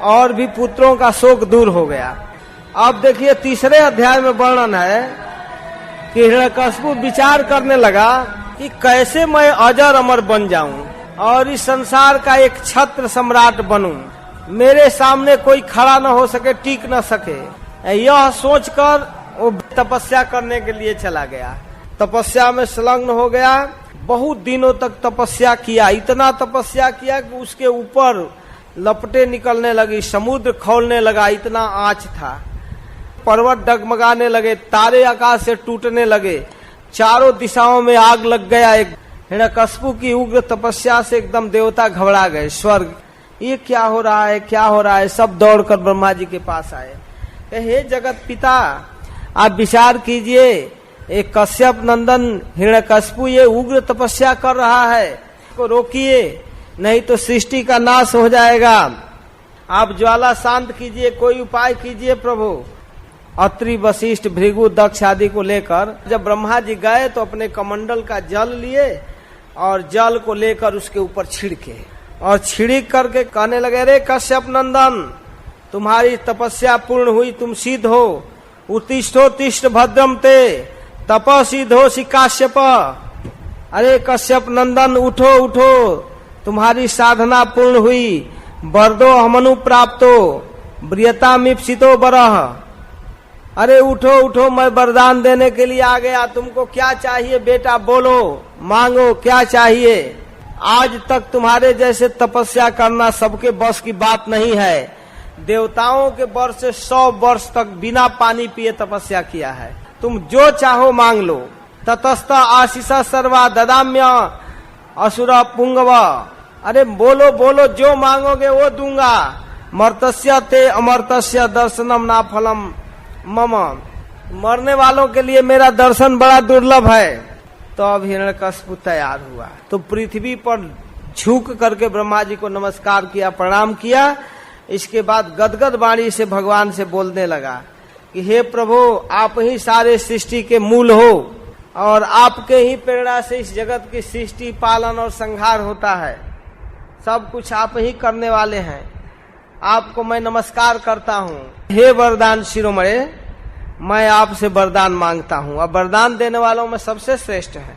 और भी पुत्रों का शोक दूर हो गया। अब देखिए तीसरे अध्याय में वर्णन है कि हिरण्यकशिपु विचार करने लगा कि कैसे मैं अजर अमर बन जाऊं और इस संसार का एक छत्र सम्राट बनूं, मेरे सामने कोई खड़ा न हो सके, टिक न सके। यह सोचकर वो तपस्या करने के लिए चला गया। तपस्या में संलग्न हो गया, बहुत दिनों तक तपस्या किया, इतना तपस्या किया कि उसके ऊपर लपटें निकलने लगी, समुद्र खौलने लगा, इतना आँच था, पर्वत डगमगाने लगे, तारे आकाश से टूटने लगे, चारों दिशाओं में आग लग गया। एक हिरण्यकशिपु की उग्र तपस्या से एकदम देवता घबरा गए, स्वर्ग, ये क्या हो रहा है, क्या हो रहा है? सब दौड़कर ब्रह्मा जी के पास आए। हे जगत पिता, आप विचार कीजिए, एक कश्यप नंदन हिरण्यकशिपु ये उग्र तपस्या कर रहा है, को रोकिए, नहीं तो सृष्टि का नाश हो जाएगा। आप ज्वाला शांत कीजिए, कोई उपाय कीजिए प्रभु। अत्रि, वशिष्ठ, भृगु, दक्ष आदि को लेकर जब ब्रह्मा जी गए तो अपने कमंडल का जल लिए और जल को लेकर उसके ऊपर छिड़के और छिड़क करके कहने लगे, रे कश्यप नंदन, तुम्हारी तपस्या पूर्ण हुई, तुम सिद्ध हो। उत्तिष्ठो तिष्ठ भद्रम ते तप सिद्धो काश्यप। अरे कश्यप नंदन उठो उठो, तुम्हारी साधना पूर्ण हुई। वरदो हमनु प्राप्तो ब्रियता मिप्सितो बरह। अरे उठो उठो, मैं वरदान देने के लिए आ गया, तुमको क्या चाहिए बेटा, बोलो, मांगो, क्या चाहिए। आज तक तुम्हारे जैसे तपस्या करना सबके बस की बात नहीं है। देवताओं के वर्ष से 100 वर्ष तक बिना पानी पिए तपस्या किया है। तुम जो चाहो मांग लो। ततस्थ आशीष सर्वा ददाम्य असुर पुंगव। अरे बोलो बोलो, जो मांगोगे वो दूंगा। मर्तस्य ते अमर्तस्य दर्शनम ना फलम मम। मरने वालों के लिए मेरा दर्शन बड़ा दुर्लभ है। तो अब हिरण्यकशिपु तैयार हुआ, तो पृथ्वी पर झुक करके ब्रह्मा जी को नमस्कार किया, प्रणाम किया। इसके बाद गदगद वाणी से भगवान से बोलने लगा कि हे प्रभु, आप ही सारे सृष्टि के मूल हो और आपके ही प्रेरणा से इस जगत की सृष्टि, पालन और संहार होता है। सब कुछ आप ही करने वाले हैं, आपको मैं नमस्कार करता हूँ। हे वरदान शिरोमणे, मैं आपसे वरदान मांगता हूँ। अब वरदान देने वालों में सबसे श्रेष्ठ है।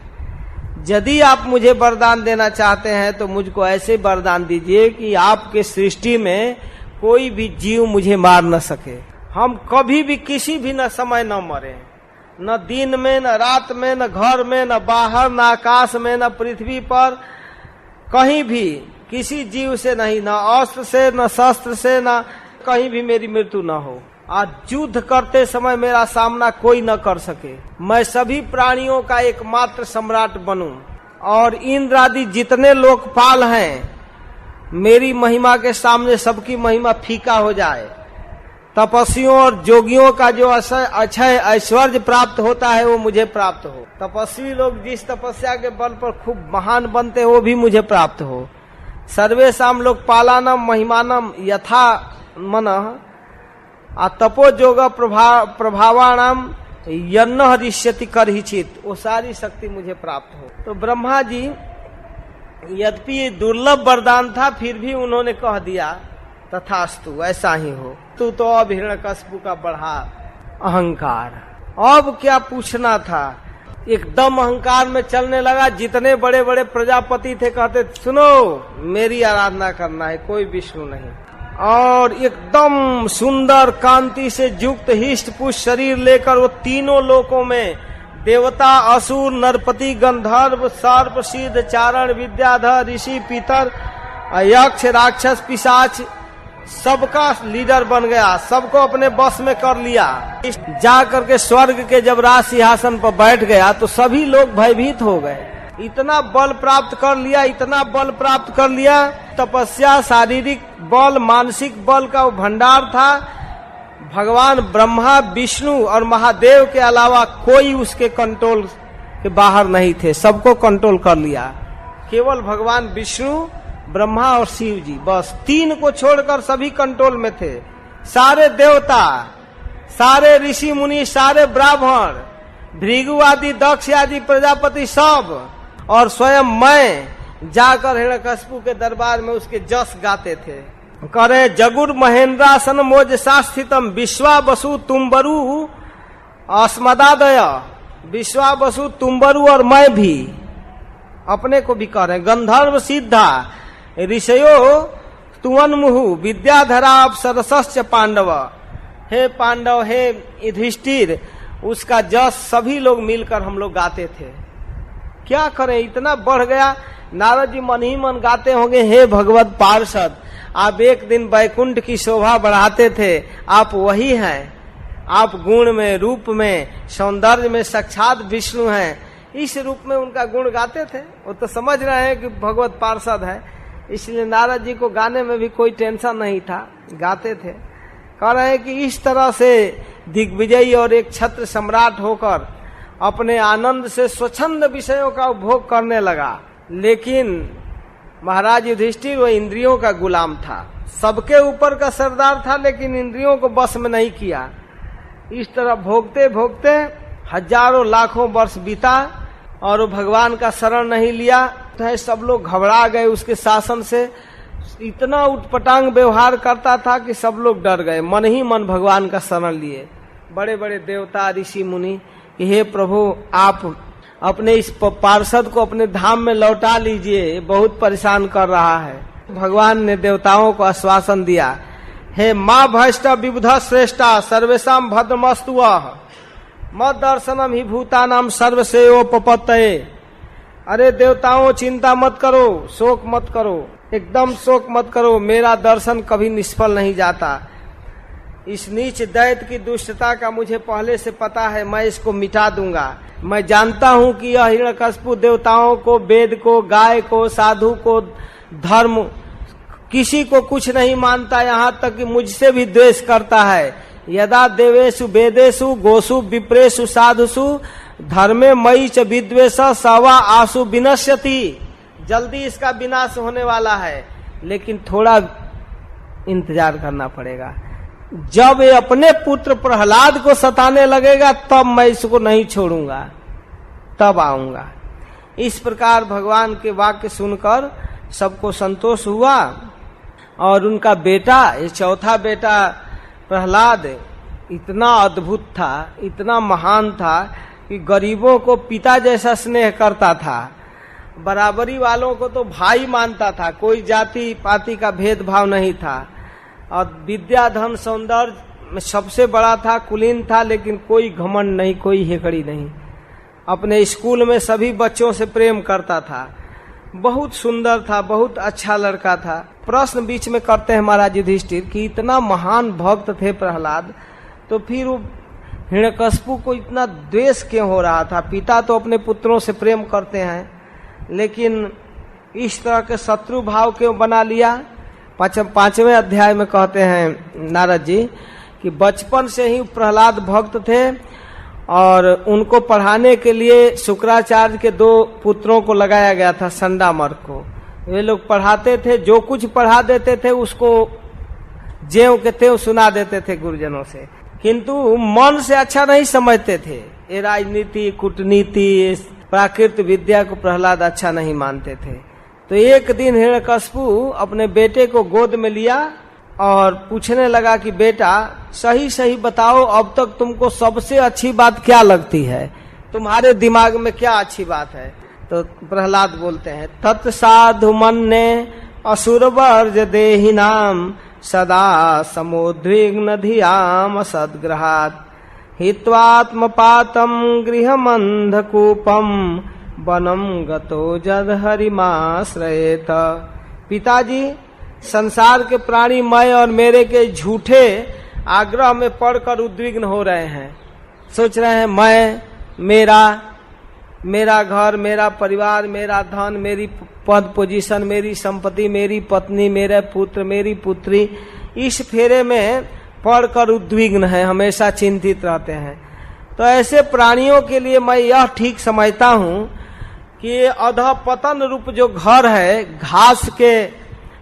यदि आप मुझे वरदान देना चाहते हैं तो मुझको ऐसे वरदान दीजिए कि आपके सृष्टि में कोई भी जीव मुझे मार न सके। हम कभी भी किसी भी न समय न मरे, न दिन में, न रात में, न घर में, न बाहर, न आकाश में, न पृथ्वी पर, कहीं भी किसी जीव से नहीं, न अस्त्र से, न शस्त्र से, न कहीं भी मेरी मृत्यु न हो। आज युद्ध करते समय मेरा सामना कोई न कर सके। मैं सभी प्राणियों का एकमात्र सम्राट बनूं और इंद्र आदि जितने लोकपाल हैं, मेरी महिमा के सामने सबकी महिमा फीका हो जाए। तपस्वियों और जोगियों का जो अक्षय ऐश्वर्य प्राप्त होता है वो मुझे प्राप्त हो। तपस्वी लोग जिस तपस्या के बल पर खूब महान बनते हैं वो भी मुझे प्राप्त हो। सर्वेषां लोक पालानम महिमानम यथा मनः तपो जोग प्रभावाणाम यन्न हरिष्यति करहिचित, वो सारी शक्ति मुझे प्राप्त हो। तो ब्रह्मा जी यद्यपि दुर्लभ वरदान था फिर भी उन्होंने कह दिया तथास्तु, ऐसा ही हो। तो अब हिरण्यकशिपु का बढ़ा अहंकार, अब क्या पूछना था, एकदम अहंकार में चलने लगा। जितने बड़े बड़े प्रजापति थे कहते सुनो मेरी आराधना करना है, कोई विष्णु नहीं। और एकदम सुंदर कांति से युक्त हिष्ट पुष्ट शरीर लेकर वो तीनों लोकों में देवता, असुर, नरपति, गंधर्व, सर्प, सिद्ध, चारण, विद्याधर, ऋषि, पितर, यक्ष, राक्षस, पिशाच सबका लीडर बन गया, सबको अपने बस में कर लिया। जा करके स्वर्ग के जब राज सिंहासन पर बैठ गया तो सभी लोग भयभीत हो गए। इतना बल प्राप्त कर लिया, इतना बल प्राप्त कर लिया। तपस्या, शारीरिक बल, मानसिक बल का वो भंडार था। भगवान ब्रह्मा, विष्णु और महादेव के अलावा कोई उसके कंट्रोल के बाहर नहीं थे, सबको कंट्रोल कर लिया। केवल भगवान विष्णु, ब्रह्मा और शिव जी, बस तीन को छोड़कर सभी कंट्रोल में थे। सारे देवता, सारे ऋषि मुनि, सारे ब्राह्मण, भृगु आदि, दक्ष आदि प्रजापति सब, और स्वयं मैं जाकर हिरण्यकशिपु के दरबार में उसके जस गाते थे। करे जगुर महेंद्रासन मोजसा स्थितम विश्वावसु तुम्बरु अस्मदादय, विश्वावसु तुम्बरु और मैं भी, अपने को भी कह रहे। गंधर्व सिद्धा ऋषयो तुवन्मुहु विद्याधरा अप्सरसश्च पांडव, हे पांडव, हे युधिष्ठिर, उसका जस सभी लोग मिलकर हम लोग गाते थे। क्या करें, इतना बढ़ गया। नारद जी मन ही मन गाते होंगे, हे भगवत पार्षद, आप एक दिन वैकुंठ की शोभा बढ़ाते थे, आप वही हैं, आप गुण में, रूप में, सौंदर्य में साक्षात विष्णु हैं। इस रूप में उनका गुण गाते थे। वो तो समझ रहे हैं कि भगवत पार्षद है, इसलिए नारद जी को गाने में भी कोई टेंशन नहीं था, गाते थे। कह रहे हैं कि इस तरह से दिग्विजयी और एक छत्र सम्राट होकर अपने आनंद से स्वच्छंद विषयों का उपभोग करने लगा। लेकिन महाराज युधिष्ठिर वो इंद्रियों का गुलाम था, सबके ऊपर का सरदार था, लेकिन इंद्रियों को बस में नहीं किया। इस तरह भोगते भोगते हजारों लाखों वर्ष बीता और वो भगवान का शरण नहीं लिया। तो सब लोग घबरा गए उसके शासन से। इतना उटपटांग व्यवहार करता था कि सब लोग डर गए, मन ही मन भगवान का शरण लिए। बड़े बड़े देवता, ऋषि मुनि कि हे प्रभु, आप अपने इस पार्षद को अपने धाम में लौटा लीजिए, बहुत परेशान कर रहा है। भगवान ने देवताओं को आश्वासन दिया, हे माँ भैष्ट विबुध श्रेष्ठा सर्वेशम भद्रमस्तु मद दर्शनम ही भूतानाम सर्वसेयोपपत्तये। अरे देवताओं, चिंता मत करो, शोक मत करो, एकदम शोक मत करो, मेरा दर्शन कभी निष्फल नहीं जाता। इस नीच दैत्य की दुष्टता का मुझे पहले से पता है, मैं इसको मिटा दूंगा। मैं जानता हूँ कि यह हिरण्यकशिपु देवताओं को, वेद को, गाय को, साधु को, धर्म, किसी को कुछ नहीं मानता, यहाँ तक कि मुझसे भी द्वेष करता है। यदा देवेषु वेदेषु गोसु विप्रेषु साधुषु धर्मे मयि च विद्वेष सवा आसु विनश्यति। जल्दी इसका विनाश होने वाला है, लेकिन थोड़ा इंतजार करना पड़ेगा। जब ये अपने पुत्र प्रहलाद को सताने लगेगा तब मैं इसको नहीं छोड़ूंगा, तब आऊंगा। इस प्रकार भगवान के वाक्य सुनकर सबको संतोष हुआ। और उनका बेटा, ये चौथा बेटा प्रहलाद, इतना अद्भुत था, इतना महान था कि गरीबों को पिता जैसा स्नेह करता था, बराबरी वालों को तो भाई मानता था, कोई जाति पाति का भेदभाव नहीं था। और विद्या, धन, सौंदर्य में सबसे बड़ा था, कुलीन था, लेकिन कोई घमंड नहीं, कोई हेकड़ी नहीं। अपने स्कूल में सभी बच्चों से प्रेम करता था, बहुत सुंदर था, बहुत अच्छा लड़का था। प्रश्न बीच में करते हैं महाराज युधिष्ठिर कि इतना महान भक्त थे प्रहलाद, तो फिर वो हिरण्यकशिपु को इतना द्वेष क्यों हो रहा था? पिता तो अपने पुत्रों से प्रेम करते हैं, लेकिन इस तरह के शत्रु भाव क्यों बना लिया? 5वें अध्याय में कहते हैं नारद जी कि बचपन से ही प्रहलाद भक्त थे और उनको पढ़ाने के लिए शुक्राचार्य के 2 पुत्रों को लगाया गया था, संडामर्क को। वे लोग पढ़ाते थे, जो कुछ पढ़ा देते थे उसको ज्यों के त्यों सुना देते थे गुरुजनों से, किंतु मन से अच्छा नहीं समझते थे। ये राजनीति, कूटनीति, प्राकृत विद्या को प्रहलाद अच्छा नहीं मानते थे। तो एक दिन हिरण्यकशिपु अपने बेटे को गोद में लिया और पूछने लगा कि बेटा सही सही बताओ, अब तक तुमको सबसे अच्छी बात क्या लगती है, तुम्हारे दिमाग में क्या अच्छी बात है। तो प्रहलाद बोलते हैं, तत्साधु मन्ये असुरवर्ज देहिनाम सदा समुद्विग्न धियाम सद्ग्रहात् हित्वात्मपातम गृहमंधकूपम वनम गतो जद हरिमाश्रयेत। पिताजी, संसार के प्राणी मैं और मेरे के झूठे आग्रह में पड़कर उद्विग्न हो रहे हैं। सोच रहे हैं मैं, मेरा घर, मेरा परिवार, मेरा धन, मेरी पद पोजीशन, मेरी संपत्ति, मेरी पत्नी, मेरे पुत्र, मेरी पुत्री, इस फेरे में पढ़कर उद्विग्न है, हमेशा चिंतित रहते हैं। तो ऐसे प्राणियों के लिए मैं यह ठीक समझता हूँ कि अधपतन रूप जो घर है घास के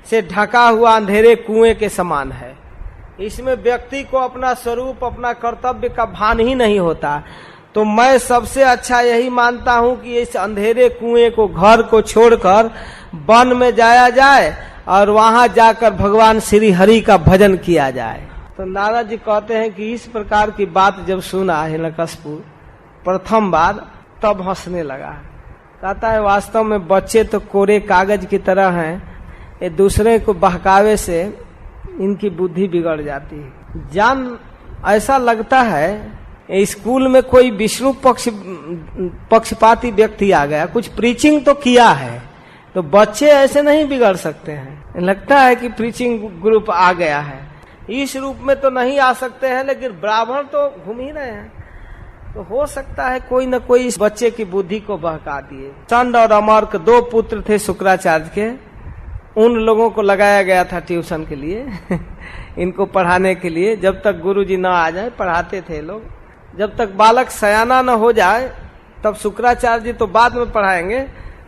से ढका हुआ अंधेरे कुएं के समान है। इसमें व्यक्ति को अपना स्वरूप, अपना कर्तव्य का भान ही नहीं होता। तो मैं सबसे अच्छा यही मानता हूँ कि इस अंधेरे कुएं को, घर को छोड़कर वन में जाया जाए और वहां जाकर भगवान श्री हरि का भजन किया जाए। तो नारद जी कहते हैं कि इस प्रकार की बात जब सुना हिरण्यकशिपु प्रथम बार, तब हंसने लगा। कहता है वास्तव में बच्चे तो कोरे कागज की तरह हैं, ये दूसरे को बहकावे से इनकी बुद्धि बिगड़ जाती है। जान ऐसा लगता है स्कूल में कोई विष्णु पक्षपाती व्यक्ति आ गया, कुछ प्रीचिंग तो किया है, तो बच्चे ऐसे नहीं बिगड़ सकते हैं। लगता है कि प्रीचिंग ग्रुप आ गया है। इस रूप में तो नहीं आ सकते हैं, लेकिन ब्राह्मण तो घूम ही रहे हैं, तो हो सकता है कोई न कोई इस बच्चे की बुद्धि को बहका दिए। चंड और अमर्क 2 पुत्र थे शुक्राचार्य के, उन लोगों को लगाया गया था ट्यूशन के लिए इनको पढ़ाने के लिए। जब तक गुरुजी न आ जाए पढ़ाते थे लोग, जब तक बालक सयाना न हो जाए तब शुक्राचार्य जी तो बाद में पढ़ाएंगे,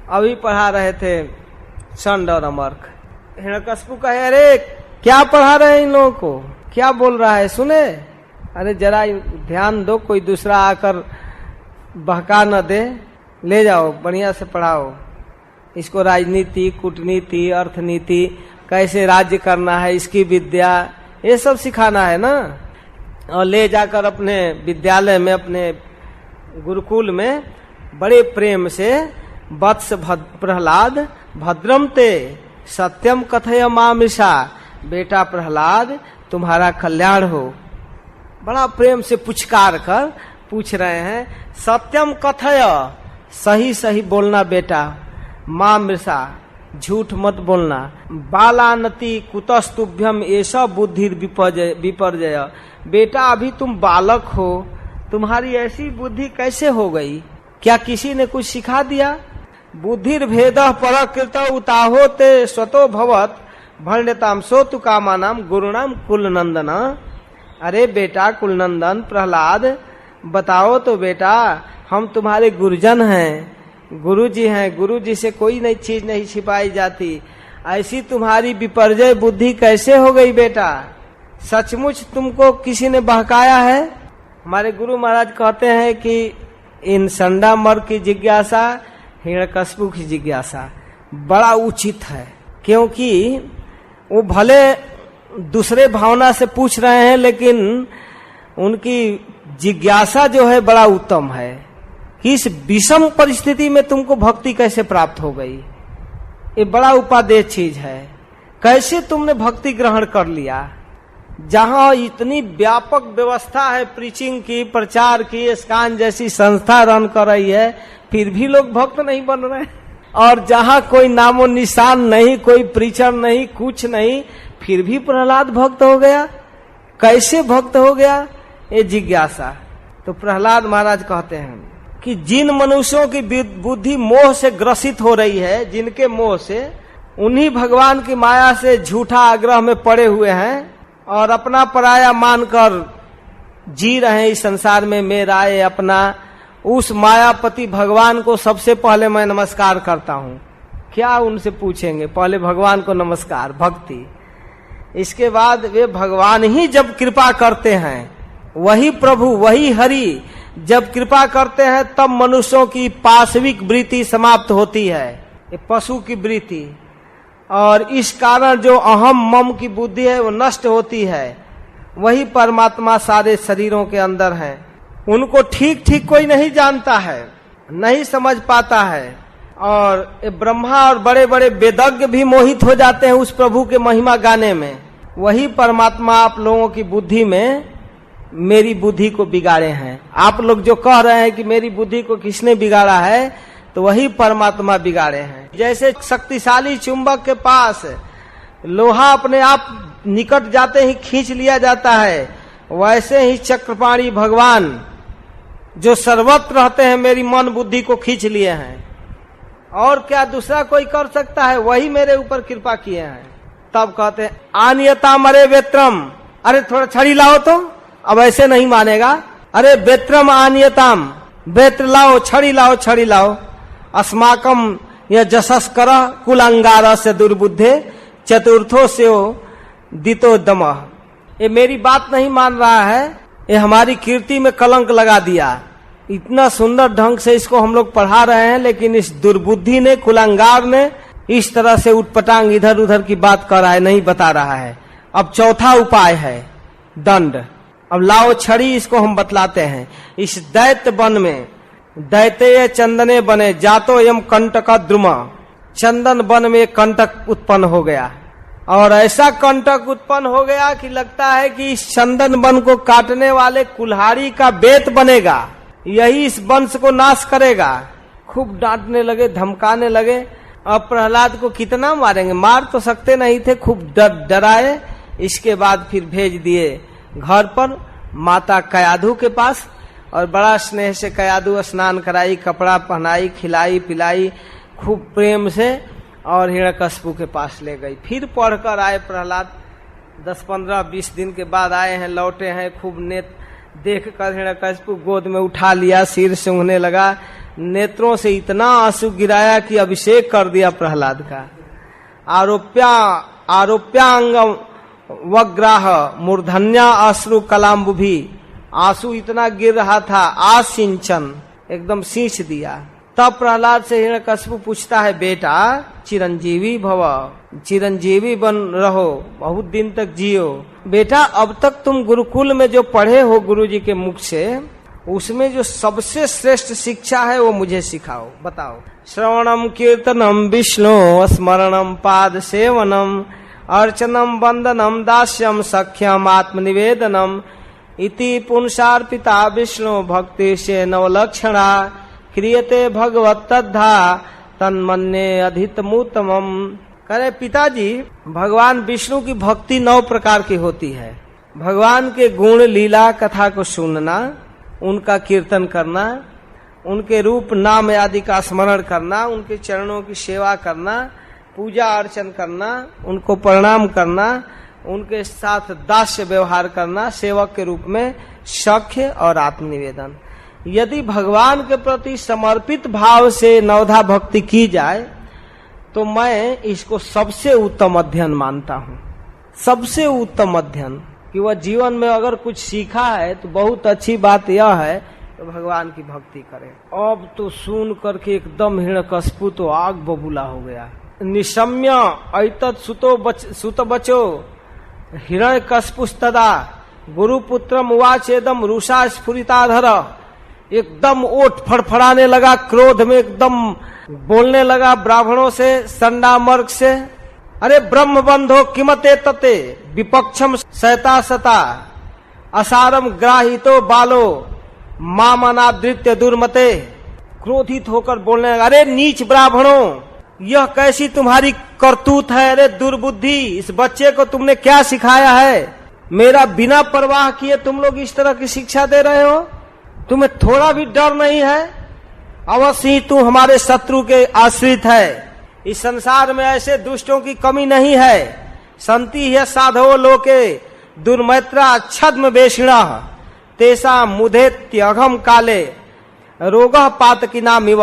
अभी पढ़ा रहे थे चंड और अमर्क। हिरण्यकशिपु कहे, अरे क्या पढ़ा रहे हैं इन लोगों को, क्या बोल रहा है, सुने, अरे जरा ध्यान दो, कोई दूसरा आकर बहका न दे, ले जाओ बढ़िया से पढ़ाओ इसको। राजनीति, कूटनीति, अर्थनीति, कैसे राज्य करना है, इसकी विद्या, ये सब सिखाना है ना। और ले जाकर अपने विद्यालय में, अपने गुरुकुल में बड़े प्रेम से, वत्स प्रहलाद भद्रम ते सत्यम कथय मामृषा, बेटा प्रहलाद तुम्हारा कल्याण हो, बड़ा प्रेम से पुचकार कर पूछ रहे हैं। सत्यम कथय, सही सही बोलना बेटा, मामृषा झूठ मत बोलना। बालानति कुतस्तुभ्यम ऐसा बुद्धि विपर्जय, बेटा अभी तुम बालक हो, तुम्हारी ऐसी बुद्धि कैसे हो गई, क्या किसी ने कुछ सिखा दिया। बुद्धिर्भेद परकृत उताहो ते स्वतो भवत भण्यताम सो तु कामानाम गुरुणाम कुलनंदन। अरे बेटा कुलनंदन प्रहलाद, बताओ तो बेटा, हम तुम्हारे गुरुजन हैं, गुरुजी हैं, गुरुजी से कोई नई चीज नहीं छिपाई जाती। ऐसी तुम्हारी विपर्जय बुद्धि कैसे हो गई बेटा, सचमुच तुमको किसी ने बहकाया है। हमारे गुरु महाराज कहते हैं कि इन संडामर्क की जिज्ञासा, हिरण्यकशिपु की जिज्ञासा बड़ा उचित है, क्योंकि वो भले दूसरे भावना से पूछ रहे हैं, लेकिन उनकी जिज्ञासा जो है बड़ा उत्तम है कि इस विषम परिस्थिति में तुमको भक्ति कैसे प्राप्त हो गई। ये बड़ा उपादेय चीज है, कैसे तुमने भक्ति ग्रहण कर लिया। जहां इतनी व्यापक व्यवस्था है प्रीचिंग की, प्रचार की, स्कान जैसी संस्था रन कर रही है, फिर भी लोग भक्त नहीं बन रहे। और जहां कोई नामो निशान नहीं, कोई प्रीचर नहीं, कुछ नहीं, फिर भी प्रहलाद भक्त हो गया। कैसे भक्त हो गया, ये जिज्ञासा। तो प्रहलाद महाराज कहते हैं कि जिन मनुष्यों की बुद्धि मोह से ग्रसित हो रही है, जिनके मोह से, उन्हीं भगवान की माया से झूठा आग्रह में पड़े हुए हैं, और अपना पराया मानकर जी रहे हैं इस संसार में, मेरा ये अपना, उस मायापति भगवान को सबसे पहले मैं नमस्कार करता हूँ। क्या उनसे पूछेंगे, पहले भगवान को नमस्कार, भक्ति। इसके बाद वे भगवान ही जब कृपा करते हैं, वही प्रभु वही हरि जब कृपा करते हैं, तब मनुष्यों की पाशविक वृत्ति समाप्त होती है, ये पशु की वृत्ति, और इस कारण जो अहम मम की बुद्धि है वो नष्ट होती है। वही परमात्मा सारे शरीरों के अंदर है। उनको ठीक ठीक कोई नहीं जानता है, नहीं समझ पाता है, और ब्रह्मा और बड़े बड़े वेदज्ञ भी मोहित हो जाते हैं उस प्रभु के महिमा गाने में। वही परमात्मा आप लोगों की बुद्धि में मेरी बुद्धि को बिगाड़े हैं। आप लोग जो कह रहे हैं कि मेरी बुद्धि को किसने बिगाड़ा है, तो वही परमात्मा बिगाड़े हैं। जैसे शक्तिशाली चुंबक के पास लोहा अपने आप निकट जाते ही खींच लिया जाता है, वैसे ही चक्रपाणी भगवान जो सर्वत्र रहते हैं मेरी मन बुद्धि को खींच लिए हैं। और क्या दूसरा कोई कर सकता है? वही मेरे ऊपर कृपा किए हैं। तब कहते हैं आनियता मरे वेत्रम, अरे थोड़ा छड़ी लाओ तो, अब ऐसे नहीं मानेगा। अरे वेत्रम आनियताम, वेत्र लाओ, छड़ी लाओ, छड़ी लाओ। अस्माकम यह जसस कर कुलंगार से दुर्बुद्धे चतुर्थो से दितो दमः। ये मेरी बात नहीं मान रहा है, ये हमारी कीर्ति में कलंक लगा दिया। इतना सुंदर ढंग से इसको हम लोग पढ़ा रहे हैं, लेकिन इस दुर्बुद्धि ने, कुलंगार ने इस तरह से उठपटांग इधर उधर की बात कर रहा है, नहीं बता रहा है। अब चौथा उपाय है दंड। अब लाओ छड़ी, इसको हम बतलाते हैं। इस दैत्य वन में दैत्य चंदने बने जातो यम कंटक द्रुमा, चंदन वन में कंटक उत्पन्न हो गया, और ऐसा कंटक उत्पन्न हो गया कि लगता है कि इस चंदन वन को काटने वाले कुल्हाड़ी का बेत बनेगा, यही इस वंश को नाश करेगा। खूब डांटने लगे, धमकाने लगे। अब प्रहलाद को कितना मारेंगे, मार तो सकते नहीं थे, खूब डराए। इसके बाद फिर भेज दिए घर पर माता कयाधु के पास, और बड़ा स्नेह से कयाधु स्नान कराई, कपड़ा पहनाई, खिलाई पिलाई खूब प्रेम से, और हिरण्यकशिपु के पास ले गई। फिर पढ़कर आए प्रहलाद, 10-15-20 दिन के बाद आए हैं, लौटे हैं। खूब देख कर हिरण्यकशिपु गोद में उठा लिया, सिर सूंघने लगा, नेत्रों से इतना आंसू गिराया कि अभिषेक कर दिया प्रहलाद का। आरोप्यांग वग्राह मूर्धन्या अश्रु कलाम्बुभी, आंसू इतना गिर रहा था, आसिंचन एकदम सींच दिया। तब प्रहलाद से हिरण्यकशिपु पूछता है, बेटा चिरंजीवी भव, चिरंजीवी बन रहो, बहुत दिन तक जियो। बेटा अब तक तुम गुरुकुल में जो पढ़े हो गुरुजी के मुख से, उसमें जो सबसे श्रेष्ठ शिक्षा है वो मुझे सिखाओ, बताओ। श्रवणम कीर्तनम विष्णु स्मरणम पाद सेवनम अर्चनम वंदनम दास्यम सख्यम आत्मनिवेदनम इति पुंसार्पिता विष्णु भक्ति से नवलक्षणा क्रियते भगवत तद्धा तन्मन्ये अधितमुत्तमम। करे पिताजी, भगवान विष्णु की भक्ति 9 प्रकार की होती है। भगवान के गुण लीला कथा को सुनना, उनका कीर्तन करना, उनके रूप नाम आदि का स्मरण करना, उनके चरणों की सेवा करना, पूजा अर्चन करना, उनको प्रणाम करना, उनके साथ दास्य व्यवहार करना, सेवक के रूप में सख्य और आत्मनिवेदन। यदि भगवान के प्रति समर्पित भाव से नवधा भक्ति की जाए तो मैं इसको सबसे उत्तम अध्ययन मानता हूँ। सबसे उत्तम अध्ययन कि वह जीवन में अगर कुछ सीखा है तो बहुत अच्छी बात यह है तो भगवान की भक्ति करे। अब तो सुन करके एकदम हिरण्यकशिपु तो आग बबूला हो गया। निशम्य ऐतत् सुत बचो हिरण्यकशिपुस्तदा गुरुपुत्रम उवाचेदम रुषा स्फुरिताधर। एकदम ओठ फड़फड़ाने लगा, क्रोध में एकदम बोलने लगा ब्राह्मणों से, संडा मर्ग से। अरे ब्रह्म बंधो किमते तते विपक्षम सता सता असारम ग्राहितो बालो मामनादृत्य दुर्मते। क्रोधित होकर बोलने लगा, अरे नीच ब्राह्मणों, यह कैसी तुम्हारी करतूत है? अरे दुर्बुद्धि, इस बच्चे को तुमने क्या सिखाया है? मेरा बिना परवाह किए तुम लोग इस तरह की शिक्षा दे रहे हो? तुम्हें थोड़ा भी डर नहीं है? अवश्य ही तू हमारे शत्रु के आश्रित है। इस संसार में ऐसे दुष्टों की कमी नहीं है। संति है साधो लोके दुर्मैत्रा छद्म वेषिणः तेषा मुदेत्यघम काले रोगः पातकीनामिव।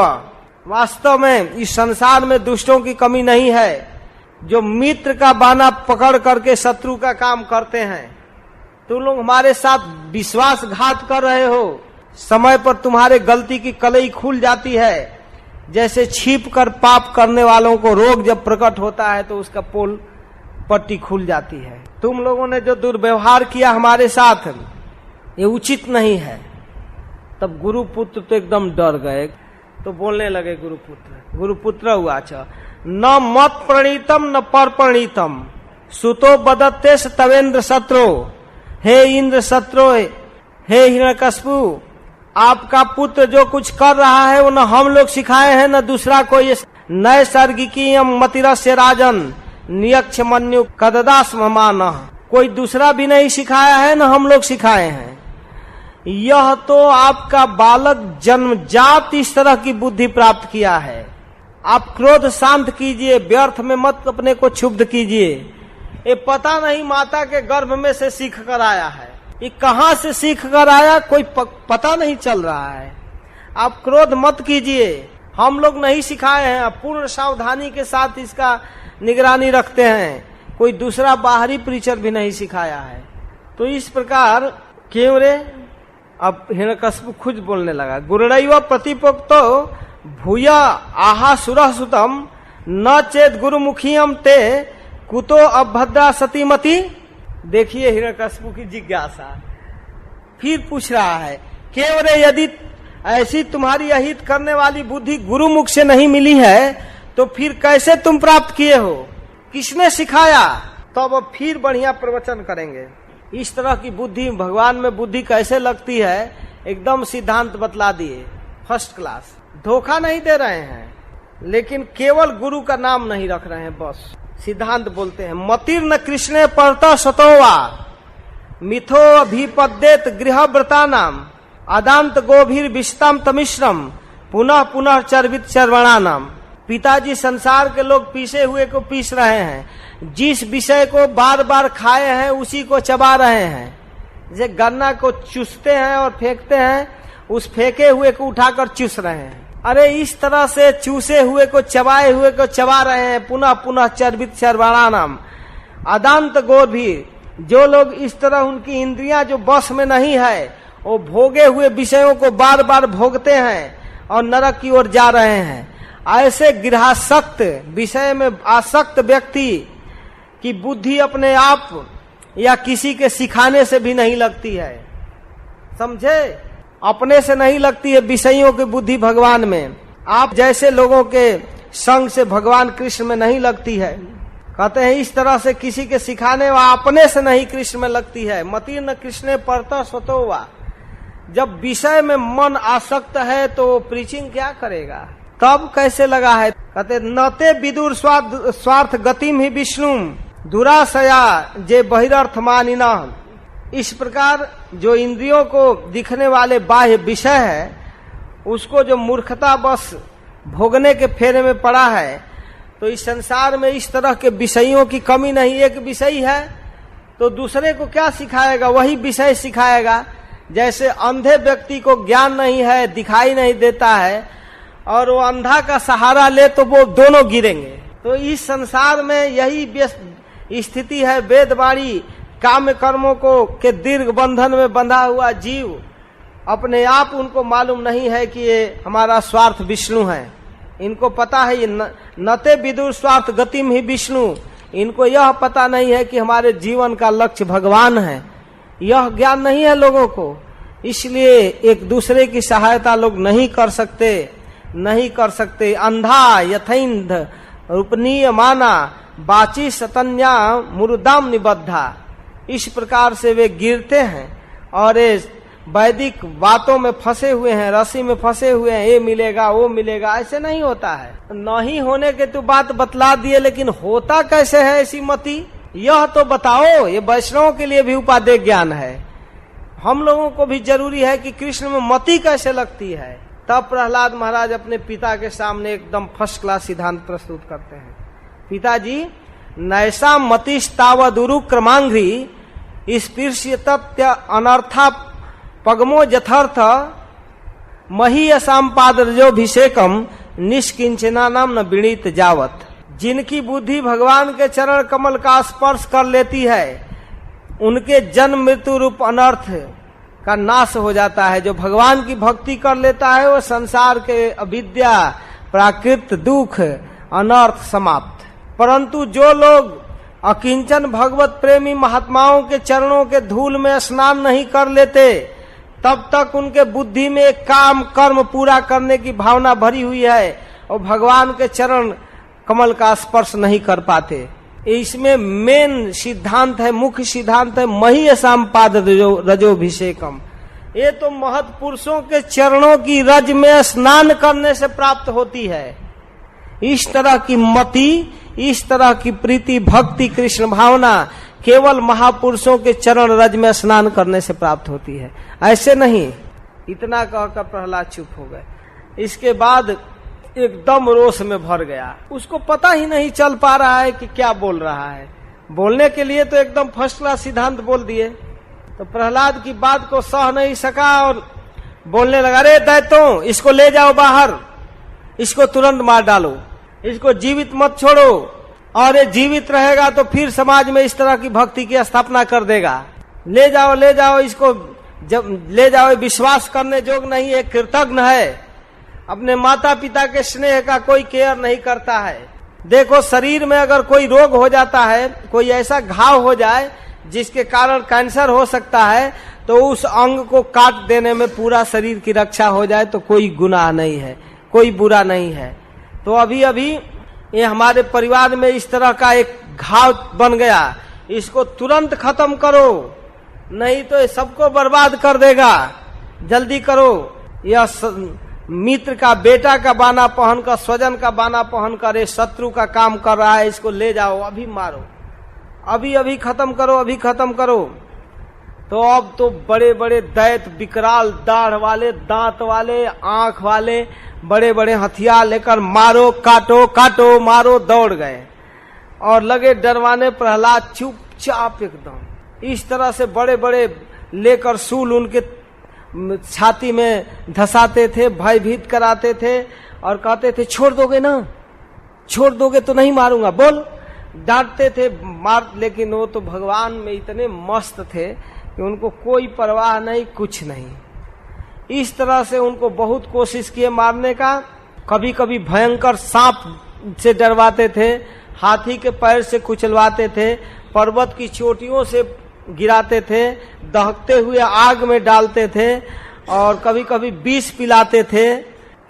वास्तव में इस संसार में दुष्टों की कमी नहीं है, जो मित्र का बहाना पकड़ करके शत्रु का काम करते हैं। तुम लोग हमारे साथ विश्वासघात कर रहे हो, समय पर तुम्हारे गलती की कलई खुल जाती है। जैसे छिप कर पाप करने वालों को रोग जब प्रकट होता है तो उसका पोल पट्टी खुल जाती है। तुम लोगों ने जो दुर्व्यवहार किया हमारे साथ, ये उचित नहीं है। तब गुरुपुत्र तो एकदम डर गए, तो बोलने लगे गुरुपुत्र उवाच न मत प्रणीतम न पर प्रणीतम सुतो बदत्ते तवेन्द्र शत्रो। हे इंद्र शत्रो, हे हिरण्यकश्यपु, आपका पुत्र जो कुछ कर रहा है वो न हम लोग सिखाए हैं न दूसरा कोई। नैसर्गिकीयम मतिरस्य राजन नियक्ष मन्यु कददास्म मानः। कोई दूसरा भी नहीं सिखाया है न हम लोग सिखाए हैं। यह तो आपका बालक जन्मजात इस तरह की बुद्धि प्राप्त किया है। आप क्रोध शांत कीजिए, व्यर्थ में मत अपने को क्षुब्ध कीजिए। ये पता नहीं माता के गर्भ में से सीख कर आया है, ये कहाँ से सीख कर आया कोई पता नहीं चल रहा है। आप क्रोध मत कीजिए, हम लोग नहीं सिखाए हैं। पूर्ण सावधानी के साथ इसका निगरानी रखते हैं, कोई दूसरा बाहरी प्रीचर भी नहीं सिखाया है। तो इस प्रकार क्यों रे, अब हिरण्यकश्यप खुद बोलने लगा। गुरुड़ैव प्रतिपोक्तो भूया आहा सुरः सुतम न चेत गुरुमुखियम ते कुतो अभद्रा सतीमती। देखिए हिरण्यकश्यप की जिज्ञासा, फिर पूछ रहा है केवल यदि ऐसी तुम्हारी अहित करने वाली बुद्धि गुरुमुख से नहीं मिली है तो फिर कैसे तुम प्राप्त किए हो, किसने सिखाया? तो अब फिर बढ़िया प्रवचन करेंगे। इस तरह की बुद्धि, भगवान में बुद्धि कैसे लगती है, एकदम सिद्धांत बतला दिए, फर्स्ट क्लास। धोखा नहीं दे रहे हैं, लेकिन केवल गुरु का नाम नहीं रख रहे हैं, बस सिद्धांत बोलते हैं। मतिर्न कृष्णे परता सतोवा मिथो अभिपद्येत गृहव्रता नाम अदांत गोभीर विषताम तमिश्रम पुनः पुनः चर्वित चर्वणा नाम। पिताजी संसार के लोग पीसे हुए को पीस रहे हैं, जिस विषय को बार बार खाए हैं उसी को चबा रहे हैं। जैसे गन्ना को चूसते हैं और फेंकते हैं, उस फेंके हुए को उठाकर चूस रहे हैं। अरे इस तरह से चूसे हुए को, चबाए हुए को चबा रहे हैं। पुनः पुनः चर्वित चर्वणा नाम अदांत गोभीर। जो लोग इस तरह, उनकी इंद्रियां जो बस में नहीं है, वो भोगे हुए विषयों को बार बार भोगते हैं और नरक की ओर जा रहे हैं। ऐसे गृहासक्त, विषय में आसक्त व्यक्ति की बुद्धि अपने आप या किसी के सिखाने से भी नहीं लगती है, समझे? अपने से नहीं लगती है विषयों की बुद्धि भगवान में। आप जैसे लोगों के संग से भगवान कृष्ण में नहीं लगती है। कहते हैं इस तरह से किसी के सिखाने वा अपने से नहीं कृष्ण में लगती है। मति न कृष्ण परता स्वतो वा। जब विषय में मन आसक्त है तो प्रीचिंग क्या करेगा, तब कैसे लगा है? कहते नते विदुर स्वार्थ गतिम ही विष्णु दुराशया जे बहिरर्थ मानिना। इस प्रकार जो इंद्रियों को दिखने वाले बाह्य विषय है, उसको जो मूर्खता बस भोगने के फेरे में पड़ा है, तो इस संसार में इस तरह के विषयों की कमी नहीं। एक विषय है तो दूसरे को क्या सिखाएगा, वही विषय सिखाएगा। जैसे अंधे व्यक्ति को ज्ञान नहीं है, दिखाई नहीं देता है, और वो अंधा का सहारा ले तो वो दोनों गिरेंगे। तो इस संसार में यही स्थिति है। वेदवाणी काम कर्मों को के दीर्घ बंधन में बंधा हुआ जीव अपने आप, उनको मालूम नहीं है कि ये हमारा स्वार्थ विष्णु है। इनको पता है ये नते विदुर स्वार्थ गतिम ही विष्णु। इनको यह पता नहीं है कि हमारे जीवन का लक्ष्य भगवान है। यह ज्ञान नहीं है लोगों को, इसलिए एक दूसरे की सहायता लोग नहीं कर सकते। अंधा यथैंध रूपनीय माना बाची सतन्या मुरुदाम निबद्धा। इस प्रकार से वे गिरते हैं और वैदिक बातों में फंसे हुए हैं, रस्सी में फंसे हुए हैं। ये मिलेगा वो मिलेगा, ऐसे नहीं होता है। नहीं होने के तो बात बतला दिए, लेकिन होता कैसे है ऐसी मति, यह तो बताओ। ये वैष्णवों के लिए भी उपादेय ज्ञान है। हम लोगों को भी जरूरी है कि कृष्ण में मति कैसे लगती है। तब प्रहलाद महाराज अपने पिता के सामने एकदम फर्स्ट क्लास सिद्धांत प्रस्तुत करते हैं। पिताजी, नैसा मतिस्तावदुरु क्रमांघ्री स्पृश्य तत्य अनर्था पगमो यथार्थ मही असाम पाद रजोभिषेकम निष्किंचना नाम न विणीत जावत। जिनकी बुद्धि भगवान के चरण कमल का स्पर्श कर लेती है उनके जन्म मृत्यु रूप अनर्थ का नाश हो जाता है। जो भगवान की भक्ति कर लेता है वो संसार के अविद्या प्राकृत दुख अनर्थ समाप्त। परंतु जो लोग अकिंचन भगवत प्रेमी महात्माओं के चरणों के धूल में स्नान नहीं कर लेते तब तक उनके बुद्धि में काम कर्म पूरा करने की भावना भरी हुई है और भगवान के चरण कमल का स्पर्श नहीं कर पाते। इसमें मेन सिद्धांत है, मुख्य सिद्धांत है मही असाम पाद रजोभिषेकम। ये तो महत पुरुषों के चरणों की रज में स्नान करने से प्राप्त होती है। इस तरह की मति, इस तरह की प्रीति भक्ति कृष्ण भावना केवल महापुरुषों के चरण रज में स्नान करने से प्राप्त होती है, ऐसे नहीं। इतना कहकर प्रहलाद चुप हो गए। इसके बाद एकदम रोष में भर गया। उसको पता ही नहीं चल पा रहा है कि क्या बोल रहा है। बोलने के लिए तो एकदम फर्स्ट क्लास सिद्धांत बोल दिए। तो प्रहलाद की बात को सह नहीं सका और बोलने लगा, अरे दैत्यों, इसको ले जाओ बाहर, इसको तुरंत मार डालो, इसको जीवित मत छोड़ो, और ये जीवित रहेगा तो फिर समाज में इस तरह की भक्ति की स्थापना कर देगा। ले जाओ, ले जाओ इसको, जब ले जाओ, विश्वास करने जोग नहीं है, कृतज्ञ है, अपने माता पिता के स्नेह का कोई केयर नहीं करता है। देखो शरीर में अगर कोई रोग हो जाता है, कोई ऐसा घाव हो जाए जिसके कारण कैंसर हो सकता है, तो उस अंग को काट देने में पूरा शरीर की रक्षा हो जाए तो कोई गुनाह नहीं है, कोई बुरा नहीं है। तो अभी अभी ये हमारे परिवार में इस तरह का एक घाव बन गया, इसको तुरंत खत्म करो, नहीं तो ये सबको बर्बाद कर देगा, जल्दी करो। यह मित्र का बेटा का बाना पहनकर, स्वजन का बाना पहनकर ये शत्रु का काम कर रहा है, इसको ले जाओ, अभी मारो, अभी अभी खत्म करो, अभी खत्म करो। तो अब तो बड़े बड़े दैत्य, विकराल दाढ़ वाले, दांत वाले, आंख वाले, बड़े बड़े हथियार लेकर मारो, काटो, काटो, मारो दौड़ गए और लगे डरवाने। प्रहलाद चुपचाप एकदम इस तरह से बड़े बड़े लेकर सूल उनके छाती में धसाते थे, भयभीत कराते थे और कहते थे छोड़ दोगे ना, छोड़ दोगे तो नहीं मारूंगा, बोल, डांटते थे, मार। लेकिन वो तो भगवान में इतने मस्त थे कि उनको कोई परवाह नहीं, कुछ नहीं। इस तरह से उनको बहुत कोशिश किए मारने का। कभी कभी भयंकर सांप से डरवाते थे, हाथी के पैर से कुचलवाते थे, पर्वत की चोटियों से गिराते थे, दहकते हुए आग में डालते थे और कभी कभी विष पिलाते थे,